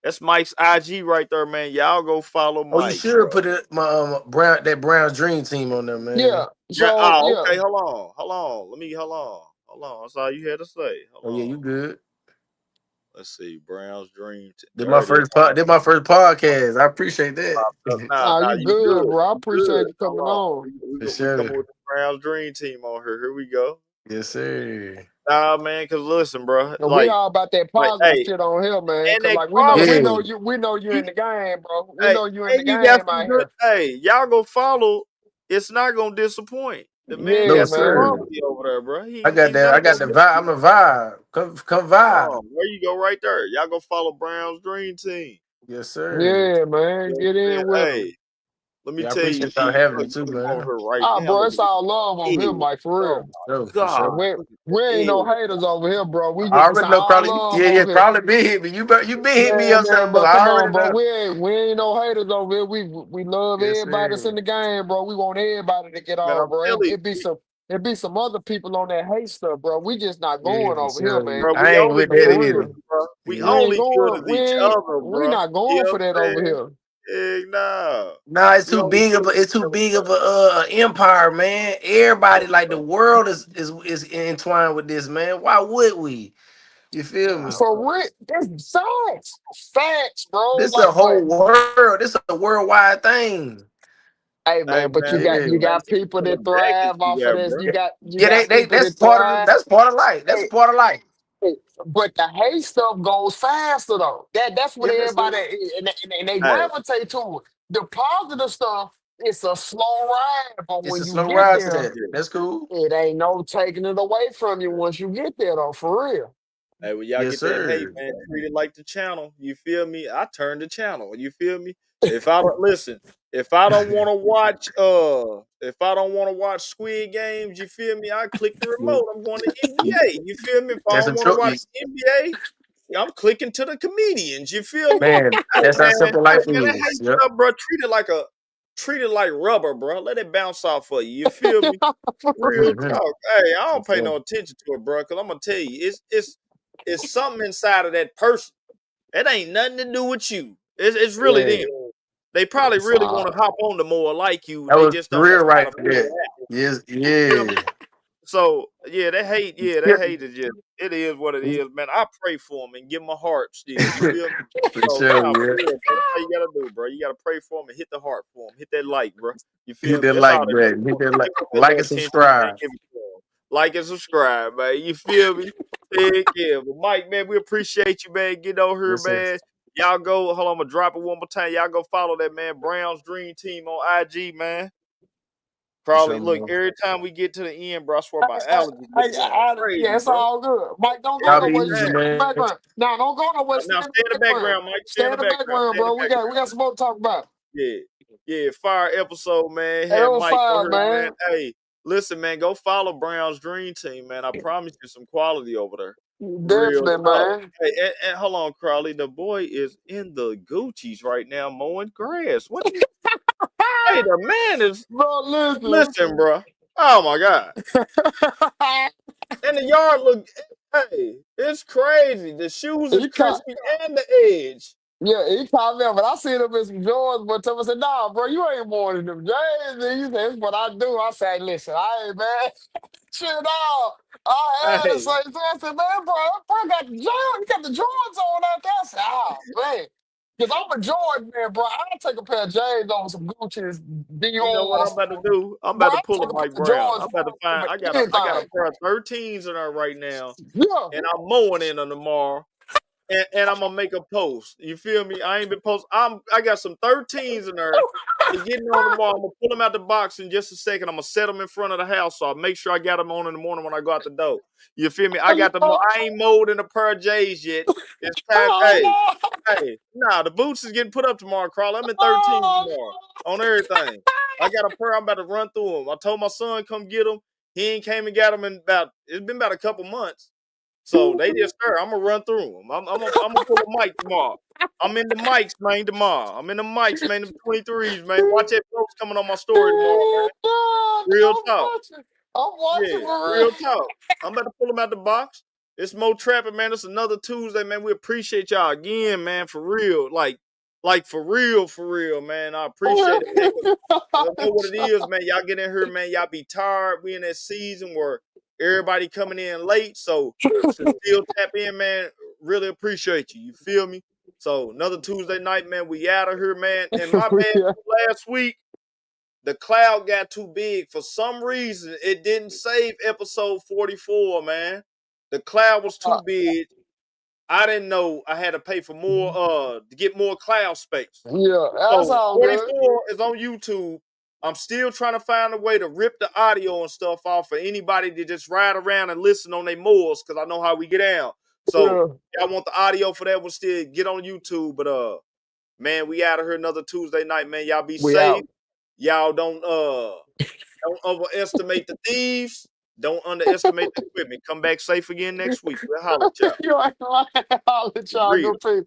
that's Mike's IG right there, man. Y'all go follow Oh, you Mike, should bro. put it my Brown's dream team on there, yeah. man. Yeah, So yeah. okay, hold on. Hold on. That's all you had to say. Hold Oh yeah, on. you good. Let's see. Brown's dream. Did my There it is. first did my first podcast. I appreciate that. Nah, Nah, you you good, good. bro. I You good. appreciate you Hold coming on. on. For We sure. coming with the Browns dream team on here. Here we go. Yes, sir. Nah, man, cause listen, bro. And we Like, all about that positive hey, shit on here, man. and Cause that like quality, Yeah. we know you you, in the game, bro. We hey, know you in the and you got game some out good. here. Hey, y'all go follow. It's not gonna disappoint. The man Yeah, No, got some man. sir. quality over there, bro. I got He's that. not I got gonna the miss. vibe. I'm a vibe. Come vibe. There you go, right there. Y'all go follow Brown's dream team. Yes, sir. Yeah, You man. know Get what I'm saying? in with them. Hey, let me Yeah, I tell you, appreciate y'all G. having me Look, too, look over man. here right Ah, now. bro, Look it's at all love on this here, edge. Mike, for Oh real. my For God! sure. We Look at we the ain't no edge. haters over here, bro. I It's already know, all probably. love Yeah, on here. probably been hit me. You been hit me Yeah, up man, though. bro. I Come on, already bro. know. We ain't no haters over here. We love Yes, everybody that's sir. in the game, bro. We want everybody to get Man, on, I'm bro. telling It be some other people on that hate stuff, bro. We just not Yeah, going for over here, sure. man. bro, I we ain't only with Like, that good for as either. real. each, bro. We We Yeah. ain't only good going. as each other, We bro. not You going know for that what I'm over saying? here. Heck nah. Nah, it's We too only big good of a as it's each too other, big bro. of a empire, man. Everybody like the world is entwined with this, man. Why would we? You feel me? Nah, For bro. real, that's facts, bro. This a Like, whole but world. This a worldwide thing. hey, Hey man, but man, Yeah. you man, got look at people some of that them jackets thrive you off of got, this. bro. You Yeah, got people that's that part of thrive. that's part of life. That's a Hey, part of life. hey, but the hate stuff goes faster though. That's what Yes, sir. everybody and they Hey, gravitate to it. The positive stuff, it's a slow ride, but It's when a you slow get rise to there, that. yeah. That's cool. it ain't no taking it away from you once you get there though, for real. Hey, when y'all Yes, get that hate, sir. man, treat it like the channel. You feel me? I turn the channel. You feel me? If I don't listen, if I don't want to watch Squid Games, you feel me? I click the remote. I'm going to NBA. You feel me? If I That's don't a want to truth. watch NBA, I'm clicking to the comedians. You feel me? Man, that's how simple Hey life man, that is. hate Yep. stuff, bro. Treat it like rubber, bro. Let it bounce off for you. You feel me? Real Mm-hmm. talk. Hey, I don't pay no attention to it, bro, because I'm gonna tell you, it's something inside of that person. It ain't nothing to do with you. It's really Yeah. them. They probably It's really want all to hop on the more like you. That They was just don't real know how right to figure it there. out. Yes, You feel me? yeah. So that hate is just it is what it For is, man. I pray for them and give them a heart still. You feel me? So sure, nah, for yeah. real, bro. That's all you gotta do, bro. You gotta pray for them and hit the heart for them. Hit that like, bro. You Hit feel me? that That's all like they do. button. Hit that Give them that like little and attention, man. subscribe. Give it to them. Like and subscribe, man. You feel me? Heck yeah. But Mike, man, we appreciate you, man. Get over here, Yes, sir. man. Y'all go. Hold on, I'm gonna drop it one more time. Y'all go follow that man, Brown's Dream Team on IG, man. For sure, Probably look man. every time we get to the end, bro. I swear my allergies looking going Yeah, crazy, it's bro. all good. Mike, don't go Y'all be nowhere. easy, Stay Man. in the man. background. Now, don't go nowhere. Stay Now in stay in the the background. background, Mike. Stay Stay in in the the background. background, Stay in the bro. We background. got some more to talk about. Yeah. Yeah. Fire episode, man. Hey, it Had was Mike on fire, here, man. man. Hey, listen, man. Go follow Brown's Dream Team, man. I promise you some quality over there. Real Definitely, talk. man. Hey, and hold on, Crowley. The boy is in the Gucci's right now mowing grass. What do you hey, the man is Bro, listen. listen, bro. Oh my God. And the yard look hey, it's crazy. The shoes is he caught, crispy and the edge. yeah, he caught me up, but I seen him in some Jordans, but Thomas said, nah, bro, you ain't more than them Jays. And he said, that's what I do. I said, listen, I ain't man. Shit, no. I had to Hey, say, so I said, man, bro, got the Jordans, you got the Jordans on out there. I said, oh, man. Because I'm a Jordan man, bro. I'll take a pair of J's over some Gucci's, you know what I'm Dior's. about to do? I'm Bro, about to I'll pull take up a pair Mike of Brown. Jordans I'm about to find over I got a anything. pair of 13s in there right now, Yeah. and I'm mowing in them tomorrow. And I'm gonna make a post. You feel me? I ain't been post. I got some 13s in there. They getting on tomorrow. I'm gonna pull them out the box in just a second. I'm gonna set them in front of the house, so I make sure I got them on in the morning when I go out the door. You feel me? I ain't mowed in a pair of J's yet. It's time. Nah, the boots is getting put up tomorrow, Carl. I'm in 13 Oh, tomorrow on everything. I got a pair. I'm about to run through them. I told my son come get them. He ain't came and got them in it's been about a couple months. So they just there. I'm gonna run through them. I'm gonna pull a mic tomorrow. I'm in the mics, man, tomorrow. I'm in the mics, man, the 23s, man. Watch that folks coming on my story tomorrow, man. Real talk. I'm watching Yeah, real talk. I'm about to pull them out the box. It's Mow Trappin, man. It's another Tuesday, man. We appreciate y'all again, man, for real. Like for real, man. I appreciate it, man. I know what it is, man. Y'all get in here, man. Y'all be tired. We in that season where everybody coming in late. So to still tap in, man, really appreciate you. You feel me? So another Tuesday night, man. We out of here, man. And my bad last week, the cloud got too big. For some reason, it didn't save episode 44, man. The cloud was too big. I didn't know I had to pay for more to get more cloud space. Yeah, that's So all good. 44 is on YouTube. I'm still trying to find a way to rip the audio and stuff off for anybody to just ride around and listen on their mowers, because I know how we get down. So y'all want the audio for that one, still get on YouTube. But man, we out of here another Tuesday night, man. Y'all be safe. Out. Y'all don't overestimate the thieves. Don't underestimate the equipment. Come back safe again next week. We'll holler at y'all. You ain't lying. I'll let y'all Real. go pay.